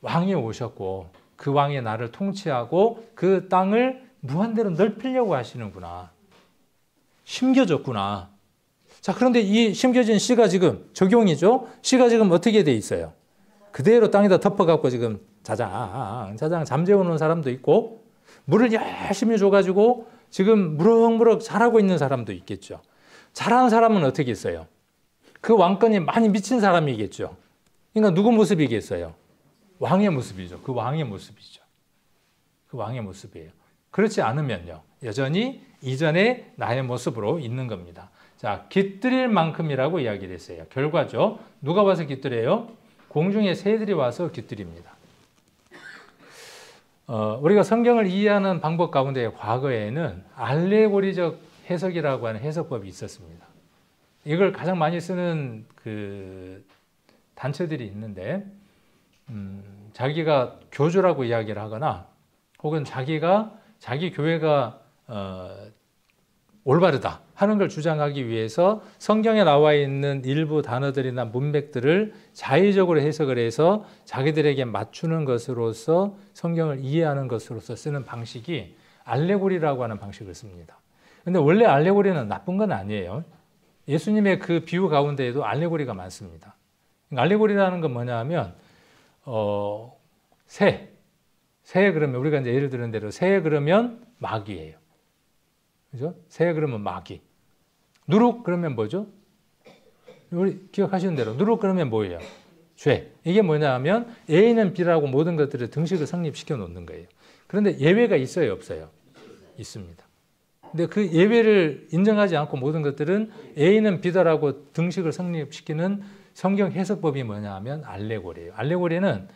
왕이 오셨고 그 왕이 나를 통치하고 그 땅을 무한대로 넓히려고 하시는구나. 심겨졌구나. 자, 그런데 이 심겨진 씨가 지금 적용이죠. 씨가 지금 어떻게 돼 있어요? 그대로 땅에다 덮어갖고 지금 자장 잠재우는 사람도 있고 물을 열심히 줘가지고 지금 무럭무럭 자라고 있는 사람도 있겠죠. 자라는 사람은 어떻게 있어요? 그 왕권이 많이 미친 사람이겠죠. 그러니까 누구 모습이겠어요? 왕의 모습이죠. 그 왕의 모습이죠. 그 왕의 모습이에요. 그렇지 않으면요. 여전히 이전의 나의 모습으로 있는 겁니다. 자, 깃들일 만큼이라고 이야기를 했어요. 결과죠. 누가 와서 깃들여요? 공중의 새들이 와서 깃들입니다. 우리가 성경을 이해하는 방법 가운데 과거에는 알레고리적 해석이라고 하는 해석법이 있었습니다. 이걸 가장 많이 쓰는 그 단체들이 있는데 자기가 교주라고 이야기를 하거나 혹은 자기 교회가 올바르다 하는 걸 주장하기 위해서 성경에 나와 있는 일부 단어들이나 문맥들을 자의적으로 해석을 해서 자기들에게 맞추는 것으로서 성경을 이해하는 것으로서 쓰는 방식이 알레고리라고 하는 방식을 씁니다. 근데 원래 알레고리는 나쁜 건 아니에요. 예수님의 그 비유 가운데에도 알레고리가 많습니다. 알레고리라는 건 뭐냐 하면 새 그러면 우리가 이제 예를 드는 대로 새 그러면 마귀예요. 그죠? 새 그러면 마귀. 누룩 그러면 뭐죠? 우리 기억하시는 대로 누룩 그러면 뭐예요? 죄. 이게 뭐냐 하면 A는 B라고 모든 것들을 등식을 성립시켜 놓는 거예요. 그런데 예외가 있어요, 없어요? 있습니다. 근데 그 예외를 인정하지 않고 모든 것들은 A는 B다라고 등식을 성립시키는 성경 해석법이 뭐냐 하면 알레고리예요. 알레고리는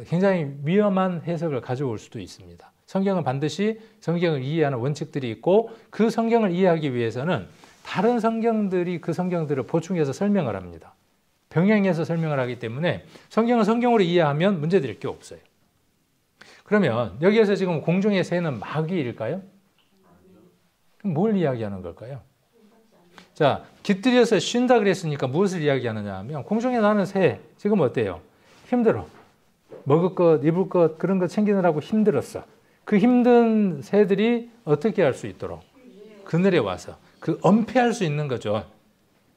굉장히 위험한 해석을 가져올 수도 있습니다. 성경은 반드시 성경을 이해하는 원칙들이 있고 그 성경을 이해하기 위해서는 다른 성경들이 그 성경들을 보충해서 설명을 합니다. 병행해서 설명을 하기 때문에 성경을 성경으로 이해하면 문제될 게 없어요. 그러면 여기에서 지금 공중의 새는 마귀일까요? 그럼 뭘 이야기하는 걸까요? 자, 깃들여서 쉰다 그랬으니까 무엇을 이야기하느냐 하면 공중에 나는 새 지금 어때요? 힘들어. 먹을 것, 입을 것 그런 거 챙기느라고 힘들었어. 그 힘든 새들이 어떻게 할 수 있도록? 그늘에 와서 그 엄폐할 수 있는 거죠.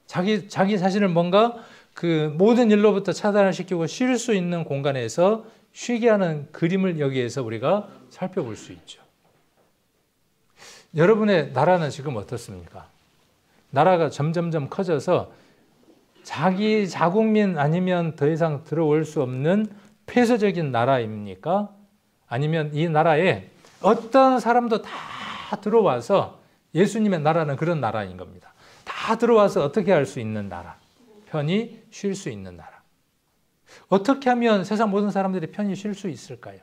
자기 자신을 뭔가 그 모든 일로부터 차단을 시키고 쉴 수 있는 공간에서 쉬게 하는 그림을 여기에서 우리가 살펴볼 수 있죠. 여러분의 나라는 지금 어떻습니까? 나라가 점점점 커져서 자기 자국민 아니면 더 이상 들어올 수 없는 폐쇄적인 나라입니까? 아니면 이 나라에 어떤 사람도 다 들어와서 예수님의 나라는 그런 나라인 겁니다. 다 들어와서 어떻게 할 수 있는 나라, 편히 쉴 수 있는 나라. 어떻게 하면 세상 모든 사람들이 편히 쉴 수 있을까요?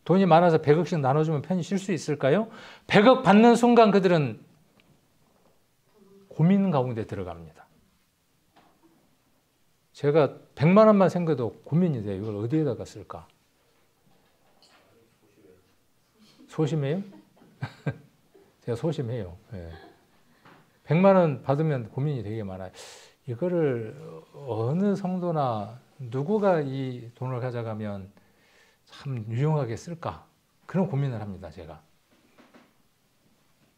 돈이 많아서 100억씩 나눠주면 편히 쉴 수 있을까요? 100억 받는 순간 그들은 고민 가운데 들어갑니다. 제가 100만 원만 생겨도 고민이 돼요. 이걸 어디에다가 쓸까? 소심해요? 제가 소심해요. 네. 100만 원 받으면 고민이 되게 많아요. 이거를 어느 성도나 누구가 이 돈을 가져가면 참 유용하게 쓸까? 그런 고민을 합니다. 제가.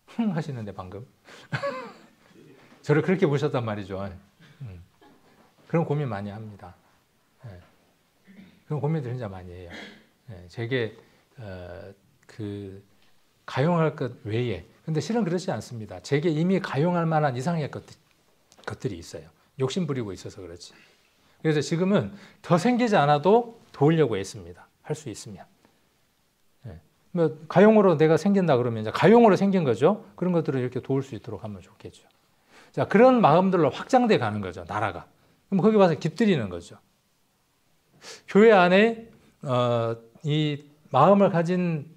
흥 하시는데 방금. 저를 그렇게 보셨단 말이죠. 그런 고민 많이 합니다. 그런 고민들 진짜 많이 해요. 제게 가용할 것 외에, 근데 실은 그렇지 않습니다. 제게 이미 가용할 만한 이상의 것들이 있어요. 욕심 부리고 있어서 그렇지. 그래서 지금은 더 생기지 않아도 도우려고 했습니다. 할 수 있으면. 뭐 가용으로 내가 생긴다 그러면 이제 가용으로 생긴 거죠. 그런 것들을 이렇게 도울 수 있도록 하면 좋겠죠. 자, 그런 마음들로 확장돼 가는 거죠. 나라가. 그럼 거기 와서 깃들이는 거죠. 교회 안에 이 마음을 가진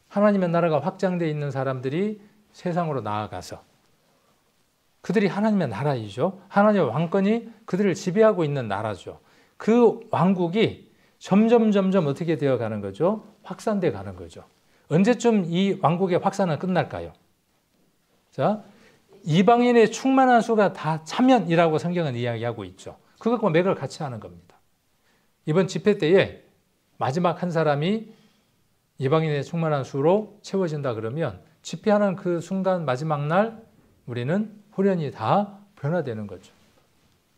하나님의 나라가 확장되어 있는 사람들이 세상으로 나아가서 그들이 하나님의 나라이죠. 하나님의 왕권이 그들을 지배하고 있는 나라죠. 그 왕국이 점점 어떻게 되어 가는 거죠? 확산돼 가는 거죠. 언제쯤 이 왕국의 확산은 끝날까요? 자, 이방인의 충만한 수가 다 차면이라고 성경은 이야기하고 있죠. 그것과 맥을 같이 하는 겁니다. 이번 집회 때에 마지막 한 사람이 이방인의 충만한 수로 채워진다 그러면 집회하는 그 순간 마지막 날 우리는 홀연히 다 변화되는 거죠.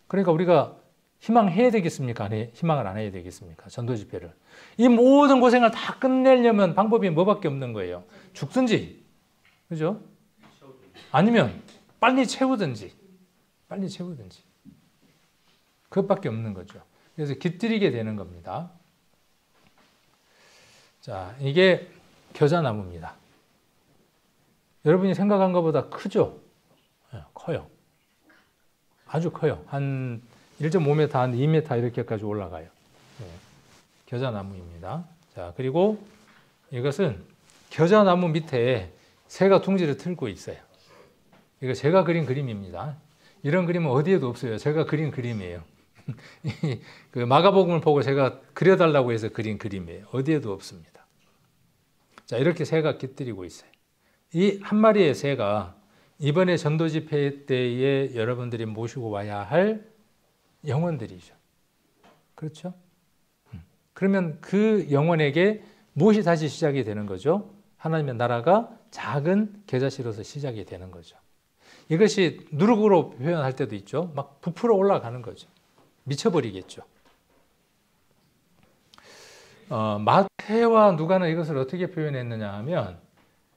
그러니까 우리가 희망해야 되겠습니까? 희망을 안 해야 되겠습니까? 전도 집회를. 이 모든 고생을 다 끝내려면 방법이 뭐밖에 없는 거예요. 죽든지, 그죠? 아니면 빨리 채우든지. 그것밖에 없는 거죠. 그래서 깃들이게 되는 겁니다. 자, 이게 겨자나무입니다. 여러분이 생각한 것보다 크죠? 커요. 아주 커요. 한 1.5m, 한 2m 이렇게까지 올라가요. 겨자나무입니다. 자, 그리고 이것은 겨자나무 밑에 새가 둥지를 틀고 있어요. 이거 제가 그린 그림입니다. 이런 그림은 어디에도 없어요. 제가 그린 그림이에요. 그 마가복음을 보고 제가 그려달라고 해서 그린 그림이에요. 어디에도 없습니다. 자, 이렇게 새가 깃들이고 있어요. 이 한 마리의 새가 이번에 전도 집회 때에 여러분들이 모시고 와야 할 영혼들이죠. 그렇죠? 그러면 그 영혼에게 무엇이 다시 시작이 되는 거죠? 하나님의 나라가 작은 겨자씨로서 시작이 되는 거죠. 이것이 누룩으로 표현할 때도 있죠. 막 부풀어 올라가는 거죠. 미쳐버리겠죠. 마태와 누가는 이것을 어떻게 표현했느냐 하면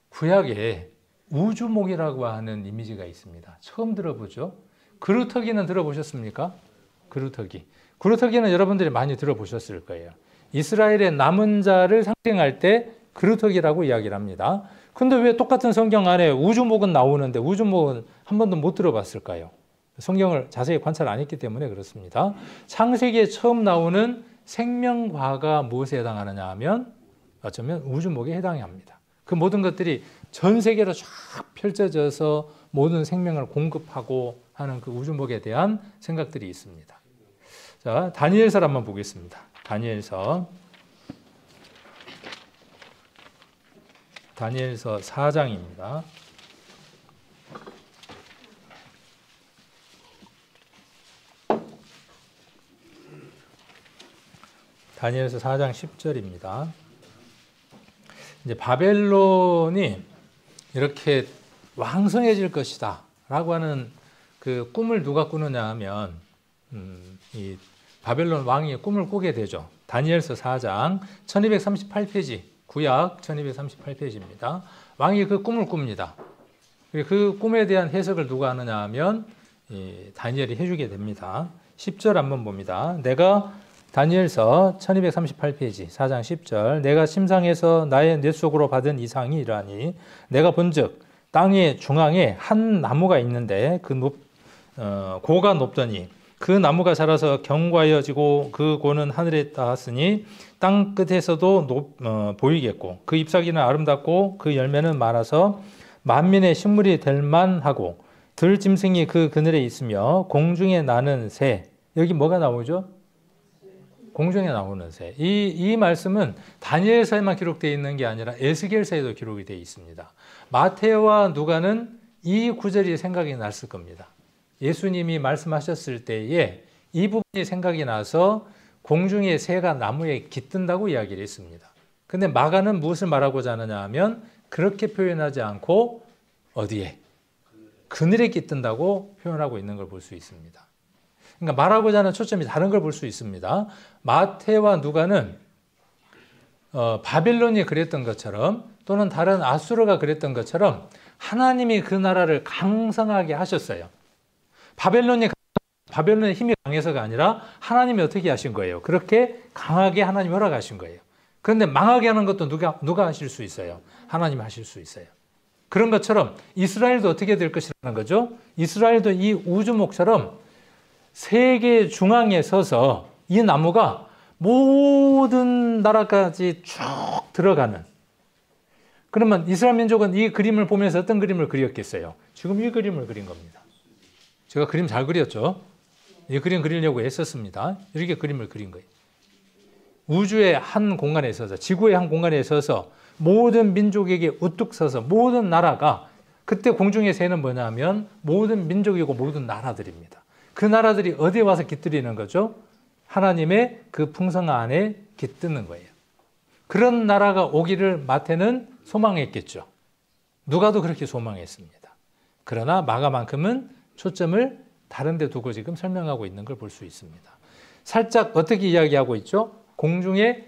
구약에 우주목이라고 하는 이미지가 있습니다. 처음 들어보죠? 그루터기는 들어보셨습니까? 그루터기는 여러분들이 많이 들어보셨을 거예요. 이스라엘의 남은 자를 상징할 때 그루터기라고 이야기를 합니다. 근데 왜 똑같은 성경 안에 우주목은 나오는데 우주목은 한 번도 못 들어봤을까요? 성경을 자세히 관찰 안 했기 때문에 그렇습니다. 창세기에 처음 나오는 생명과가 무엇에 해당하느냐 하면 어쩌면 우주목에 해당합니다. 그 모든 것들이 전 세계로 쫙 펼쳐져서 모든 생명을 공급하고 하는 그 우주목에 대한 생각들이 있습니다. 자, 다니엘서 한번 보겠습니다. 다니엘서 4장입니다. 다니엘서 4장 10절입니다. 이제 바벨론이 이렇게 왕성해질 것이다 라고 하는 그 꿈을 누가 꾸느냐 하면 이 바벨론 왕이 꿈을 꾸게 되죠. 다니엘서 4장 1238페이지, 구약 1238페이지입니다. 왕이 그 꿈을 꿉니다. 그 꿈에 대한 해석을 누가 하느냐 하면 다니엘이 해주게 됩니다. 10절 한번 봅니다. 내가 다니엘서 1238페이지 4장 10절 내가 심상에서 나의 뇌 속으로 받은 이상이 이러하니 내가 본즉 땅의 중앙에 한 나무가 있는데 고가 높더니 그 나무가 자라서 견고하여지고 그 고는 하늘에 닿았으니 땅 끝에서도 보이겠고 그 잎사귀는 아름답고 그 열매는 많아서 만민의 식물이 될 만하고 들짐승이 그 그늘에 있으며 공중에 나는 새. 여기 뭐가 나오죠? 공중에 나오는 새. 이 말씀은 다니엘서에만 기록되어 있는 게 아니라 에스겔서에도 기록이 되어 있습니다. 마태와 누가는 이 구절이 생각이 났을 겁니다. 예수님이 말씀하셨을 때에 이 부분이 생각이 나서 공중에 새가 나무에 깃든다고 이야기를 했습니다. 근데 마가는 무엇을 말하고자 하느냐 하면 그렇게 표현하지 않고 어디에? 그늘에 깃든다고 표현하고 있는 걸 볼 수 있습니다. 그러니까 말하고자 하는 초점이 다른 걸 볼 수 있습니다. 마태와 누가는 바벨론이 그랬던 것처럼 또는 다른 아수르가 그랬던 것처럼 하나님이 그 나라를 강성하게 하셨어요. 바벨론의 힘이 강해서가 아니라 하나님이 어떻게 하신 거예요? 그렇게 강하게 하나님이 허락하신 거예요. 그런데 망하게 하는 것도 누가 하실 수 있어요? 하나님이 하실 수 있어요. 그런 것처럼 이스라엘도 어떻게 될 것이라는 거죠? 이스라엘도 이 우주목처럼 세계 중앙에 서서 이 나무가 모든 나라까지 쭉 들어가는. 그러면 이스라엘 민족은 이 그림을 보면서 어떤 그림을 그렸겠어요? 지금 이 그림을 그린 겁니다. 제가 그림 잘 그렸죠? 이 그림 그리려고 했었습니다. 이렇게 그림을 그린 거예요. 우주의 한 공간에 서서, 지구의 한 공간에 서서 모든 민족에게 우뚝 서서 모든 나라가, 그때 공중의 새는 뭐냐면 모든 민족이고 모든 나라들입니다. 그 나라들이 어디에 와서 깃들이는 거죠? 하나님의 그 풍성 안에 깃드는 거예요. 그런 나라가 오기를 마태는 소망했겠죠. 누가도 그렇게 소망했습니다. 그러나 마가만큼은 초점을 다른 데 두고 지금 설명하고 있는 걸 볼 수 있습니다. 살짝 어떻게 이야기하고 있죠? 공중에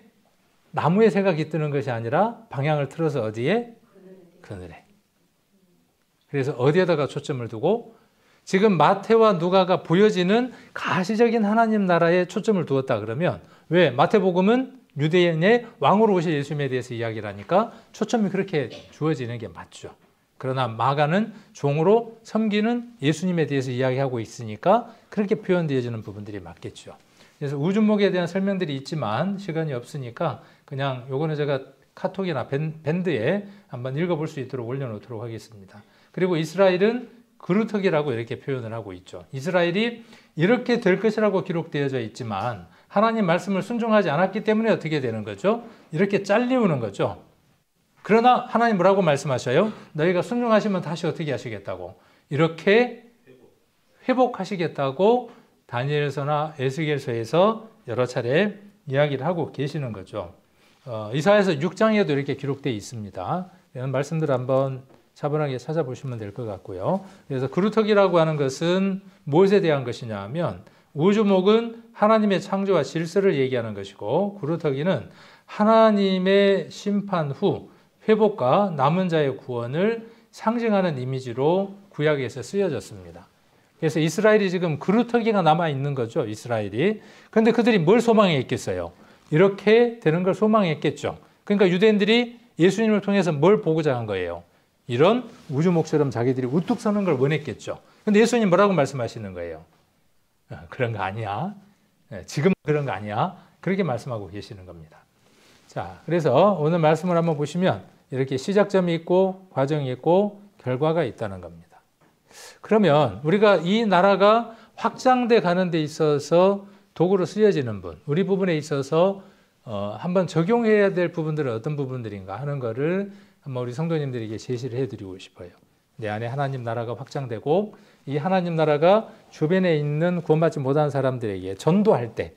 나무에 새가 깃드는 것이 아니라 방향을 틀어서 어디에? 그늘에. 그래서 어디에다가 초점을 두고 지금 마태와 누가가 보여지는 가시적인 하나님 나라에 초점을 두었다 그러면 왜? 마태복음은 유대인의 왕으로 오실 예수님에 대해서 이야기를 하니까 초점이 그렇게 주어지는 게 맞죠. 그러나 마가는 종으로 섬기는 예수님에 대해서 이야기하고 있으니까 그렇게 표현되어지는 부분들이 맞겠죠. 그래서 우주목에 대한 설명들이 있지만 시간이 없으니까 그냥 요거는 제가 카톡이나 밴드에 한번 읽어볼 수 있도록 올려놓도록 하겠습니다. 그리고 이스라엘은 그루터기라고 이렇게 표현을 하고 있죠. 이스라엘이 이렇게 될 것이라고 기록되어져 있지만 하나님 말씀을 순종하지 않았기 때문에 어떻게 되는 거죠? 이렇게 잘리우는 거죠. 그러나 하나님 뭐라고 말씀하셔요? 너희가 순종하시면 다시 어떻게 하시겠다고? 이렇게 회복하시겠다고 다니엘서나 에스겔서에서 여러 차례 이야기를 하고 계시는 거죠. 이사야서 6장에도 이렇게 기록되어 있습니다. 이런 말씀들 한번 차분하게 찾아보시면 될 것 같고요. 그래서 그루터기라고 하는 것은 무엇에 대한 것이냐 하면 우주목은 하나님의 창조와 질서를 얘기하는 것이고 그루터기는 하나님의 심판 후 회복과 남은 자의 구원을 상징하는 이미지로 구약에서 쓰여졌습니다. 그래서 이스라엘이 지금 그루터기가 남아있는 거죠. 이스라엘이. 그런데 그들이 뭘 소망했겠어요? 이렇게 되는 걸 소망했겠죠. 그러니까 유대인들이 예수님을 통해서 뭘 보고자 한 거예요? 이런 우주목처럼 자기들이 우뚝 서는 걸 원했겠죠. 근데 예수님 뭐라고 말씀하시는 거예요? 그런 거 아니야. 지금 그런 거 아니야. 그렇게 말씀하고 계시는 겁니다. 자, 그래서 오늘 말씀을 한번 보시면 이렇게 시작점이 있고 과정이 있고 결과가 있다는 겁니다. 그러면 우리가 이 나라가 확장돼 가는 데 있어서 도구로 쓰여지는 분, 우리 부분에 있어서 한번 적용해야 될 부분들은 어떤 부분들인가 하는 거를 한번 우리 성도님들에게 제시를 해드리고 싶어요. 내 안에 하나님 나라가 확장되고 이 하나님 나라가 주변에 있는 구원받지 못한 사람들에게 전도할 때,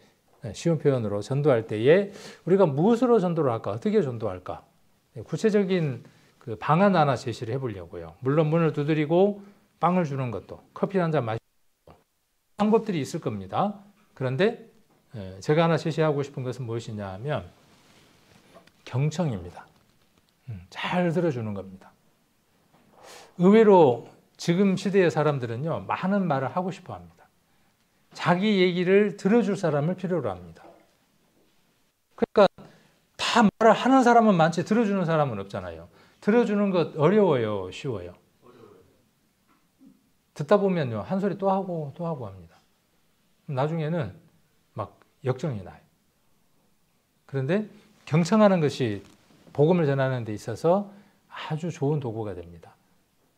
쉬운 표현으로 전도할 때에 우리가 무엇으로 전도를 할까? 어떻게 전도할까? 구체적인 그 방안 하나 제시를 해보려고요. 물론 문을 두드리고 빵을 주는 것도, 커피 한 잔 마시는 것도 방법들이 있을 겁니다. 그런데 제가 하나 제시하고 싶은 것은 무엇이냐 하면 경청입니다. 잘 들어주는 겁니다. 의외로 지금 시대의 사람들은요, 많은 말을 하고 싶어 합니다. 자기 얘기를 들어줄 사람을 필요로 합니다. 그러니까 다 말을 하는 사람은 많지 들어주는 사람은 없잖아요. 들어주는 것 어려워요, 쉬워요? 듣다 보면요, 한 소리 또 하고 또 하고 합니다. 나중에는 막 역정이 나요. 그런데 경청하는 것이 복음을 전하는 데 있어서 아주 좋은 도구가 됩니다.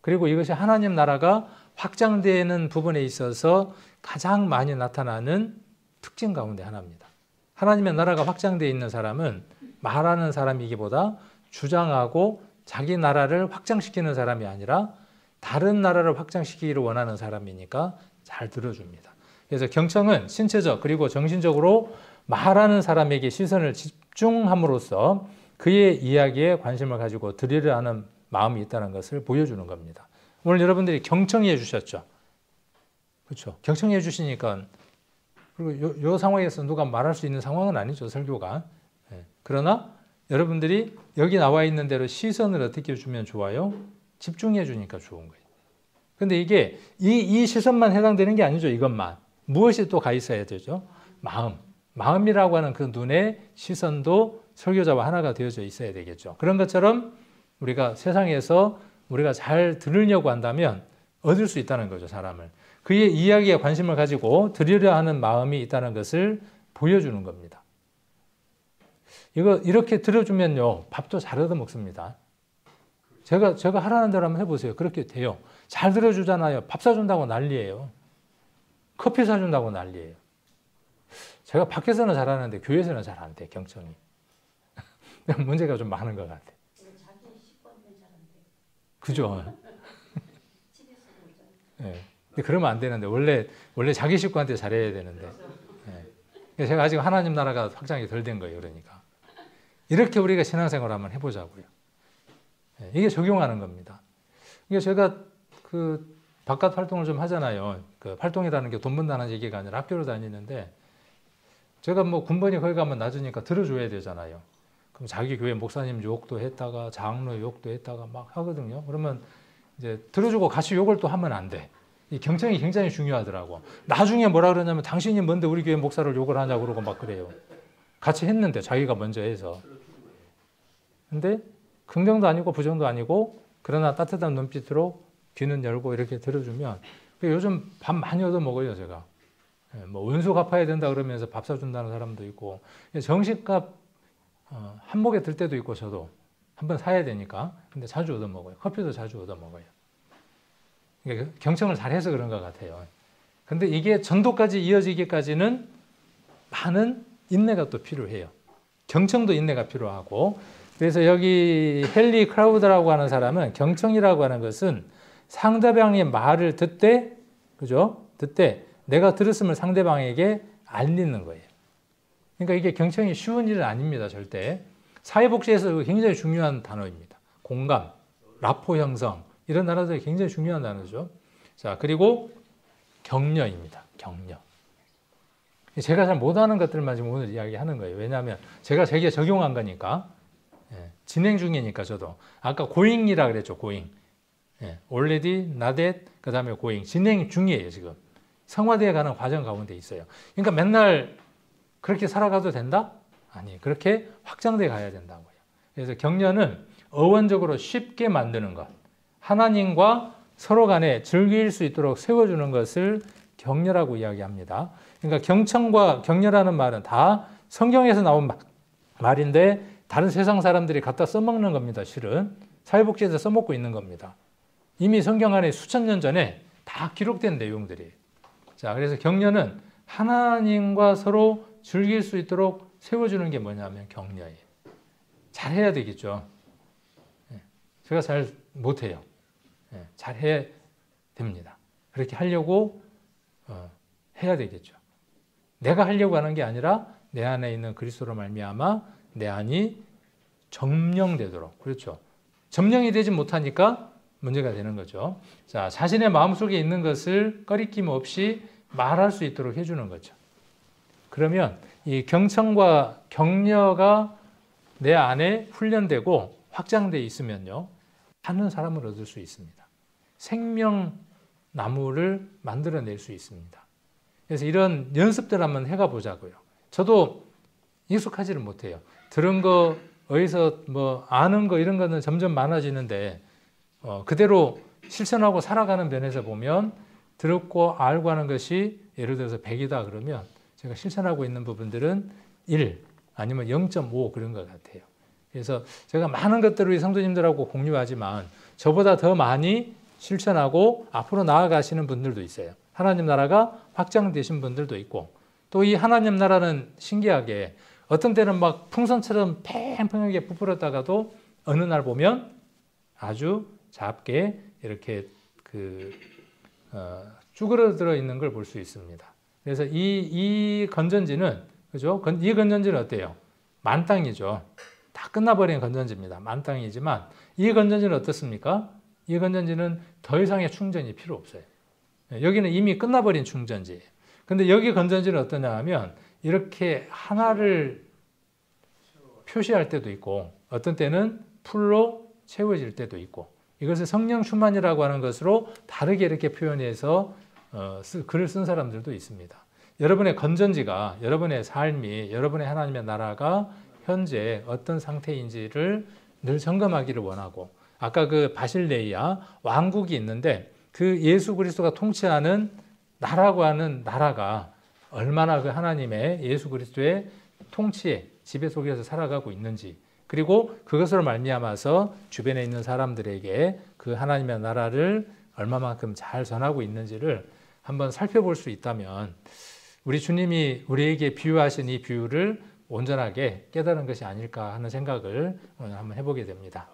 그리고 이것이 하나님 나라가 확장되는 부분에 있어서 가장 많이 나타나는 특징 가운데 하나입니다. 하나님의 나라가 확장되어 있는 사람은 말하는 사람이기보다 주장하고 자기 나라를 확장시키는 사람이 아니라 다른 나라를 확장시키기를 원하는 사람이니까 잘 들어줍니다. 그래서 경청은 신체적 그리고 정신적으로 말하는 사람에게 시선을 집중함으로써 그의 이야기에 관심을 가지고 들으려 하는 마음이 있다는 것을 보여주는 겁니다. 오늘 여러분들이 경청해 주셨죠. 그렇죠. 경청해 주시니까 그리고 요 상황에서 누가 말할 수 있는 상황은 아니죠. 설교가. 그러나 여러분들이 여기 나와 있는 대로 시선을 어떻게 주면 좋아요? 집중해 주니까 좋은 거예요. 근데 이게 이 시선만 해당되는 게 아니죠. 이것만. 무엇이 또 가 있어야 되죠? 마음이라고 하는 그 눈의 시선도 설교자와 하나가 되어져 있어야 되겠죠. 그런 것처럼 우리가 세상에서 우리가 잘 들으려고 한다면 얻을 수 있다는 거죠. 사람을. 그의 이야기에 관심을 가지고 들으려 하는 마음이 있다는 것을 보여주는 겁니다. 이거 이렇게 들어주면요. 밥도 잘 얻어 먹습니다. 제가 하라는 대로 한번 해보세요. 그렇게 돼요. 잘 들어주잖아요. 밥 사준다고 난리예요. 커피 사준다고 난리예요. 제가 밖에서는 잘하는데 교회에서는 잘 안 돼. 경청이. 문제가 좀 많은 것 같아. 자기 식구한테는 잘 안 돼. 그죠? 집에서 네. 근데 그러면 안 되는데 원래 자기 식구한테 잘해야 되는데. 네. 제가 아직 하나님 나라가 확장이 덜 된 거예요. 그러니까 이렇게 우리가 신앙생활을 한번 해보자고요. 네. 이게 적용하는 겁니다. 이게 제가 그 바깥 활동을 좀 하잖아요. 그 활동이라는 게 돈 번다는 얘기가 아니라 학교를 다니는데 제가 뭐 군번이 거기 가면 낮으니까 들어줘야 되잖아요. 그럼 자기 교회 목사님 욕도 했다가 장로 욕도 했다가 막 하거든요. 그러면 이제 들어주고 같이 욕을 또 하면 안 돼. 이 경청이 굉장히 중요하더라고. 나중에 뭐라 그러냐면 당신이 뭔데 우리 교회 목사를 욕을 하냐고 그러고 막 그래요. 같이 했는데 자기가 먼저 해서. 근데 긍정도 아니고 부정도 아니고 그러나 따뜻한 눈빛으로 귀는 열고 이렇게 들어주면 요즘 밥 많이 얻어 먹어요. 제가. 뭐 은수 갚아야 된다 그러면서 밥 사준다는 사람도 있고 정식값 한몫에 들 때도 있고 저도 한번 사야 되니까 근데 자주 얻어 먹어요. 커피도 자주 얻어 먹어요. 그러니까 경청을 잘해서 그런 것 같아요. 근데 이게 전도까지 이어지기까지는 많은 인내가 또 필요해요. 경청도 인내가 필요하고 그래서 여기 헨리 크라우드라고 하는 사람은 경청이라고 하는 것은 상대방의 말을 듣되 그죠? 듣되 내가 들었음을 상대방에게 알리는 거예요. 그러니까 이게 경청이 쉬운 일은 아닙니다. 절대. 사회복지에서 굉장히 중요한 단어입니다. 공감, 라포 형성 이런 단어들이 굉장히 중요한 단어죠. 자, 그리고 격려입니다. 격려. 제가 잘 못하는 것들만 지금 오늘 이야기하는 거예요. 왜냐하면 제가 제게 적용한 거니까 진행 중이니까 저도 아까 고잉이라 그랬죠. 고잉. already, not yet, 그 다음에 고잉. 진행 중이에요. 지금. 성화되어 가는 과정 가운데 있어요. 그러니까 맨날 그렇게 살아가도 된다? 아니, 그렇게 확장돼 가야 된다고요. 그래서 격려는 어원적으로 쉽게 만드는 것, 하나님과 서로 간에 즐길 수 있도록 세워주는 것을 격려라고 이야기합니다. 그러니까 경청과 격려라는 말은 다 성경에서 나온 말인데 다른 세상 사람들이 갖다 써먹는 겁니다. 실은 사회복지에서 써먹고 있는 겁니다. 이미 성경 안에 수천 년 전에 다 기록된 내용들이에요. 자, 그래서 격려는 하나님과 서로 즐길 수 있도록 세워주는 게 뭐냐면 격려예요. 잘해야 되겠죠. 제가 잘 못해요. 잘해야 됩니다. 그렇게 하려고 해야 되겠죠. 내가 하려고 하는 게 아니라 내 안에 있는 그리스도로 말미암아 내 안이 점령되도록. 그렇죠. 점령이 되지 못하니까 문제가 되는 거죠. 자, 자신의 마음속에 있는 것을 꺼리낌 없이 말할 수 있도록 해주는 거죠. 그러면 이 경청과 격려가 내 안에 훈련되고 확장되어 있으면요. 많은 사람을 얻을 수 있습니다. 생명나무를 만들어낼 수 있습니다. 그래서 이런 연습들 한번 해가 보자고요. 저도 익숙하지를 못해요. 들은 거, 어디서 뭐 아는 거 이런 거는 점점 많아지는데 그대로 실천하고 살아가는 면에서 보면 들었고 알고 하는 것이 예를 들어서 100이다 그러면 제가 실천하고 있는 부분들은 1 아니면 0.5 그런 것 같아요. 그래서 제가 많은 것들을 우리 성도님들하고 공유하지만 저보다 더 많이 실천하고 앞으로 나아가시는 분들도 있어요. 하나님 나라가 확장되신 분들도 있고 또 이 하나님 나라는 신기하게 어떤 때는 막 풍선처럼 팽팽하게 부풀었다가도 어느 날 보면 아주 작게 이렇게 쭈그러들어 있는 걸 볼 수 있습니다. 그래서 이 건전지는 그죠? 이 건전지는 어때요? 만땅이죠. 다 끝나버린 건전지입니다. 만땅이지만 이 건전지는 어떻습니까? 이 건전지는 더 이상의 충전이 필요 없어요. 여기는 이미 끝나버린 충전지예요. 근데 여기 건전지는 어떠냐 하면 이렇게 하나를 표시할 때도 있고 어떤 때는 풀로 채워질 때도 있고 이것을 성령 충만이라고 하는 것으로 다르게 이렇게 표현해서 글을 쓴 사람들도 있습니다. 여러분의 건전지가 여러분의 삶이 여러분의 하나님의 나라가 현재 어떤 상태인지를 늘 점검하기를 원하고 아까 그 바실레이아 왕국이 있는데 그 예수 그리스도가 통치하는 나라고 하는 나라가 얼마나 그 하나님의 예수 그리스도의 통치의 지배 속에서 살아가고 있는지 그리고 그것으로 말미암아서 주변에 있는 사람들에게 그 하나님의 나라를 얼마만큼 잘 전하고 있는지를 한번 살펴볼 수 있다면 우리 주님이 우리에게 비유하신 이 비유를 온전하게 깨달은 것이 아닐까 하는 생각을 오늘 한번 해보게 됩니다.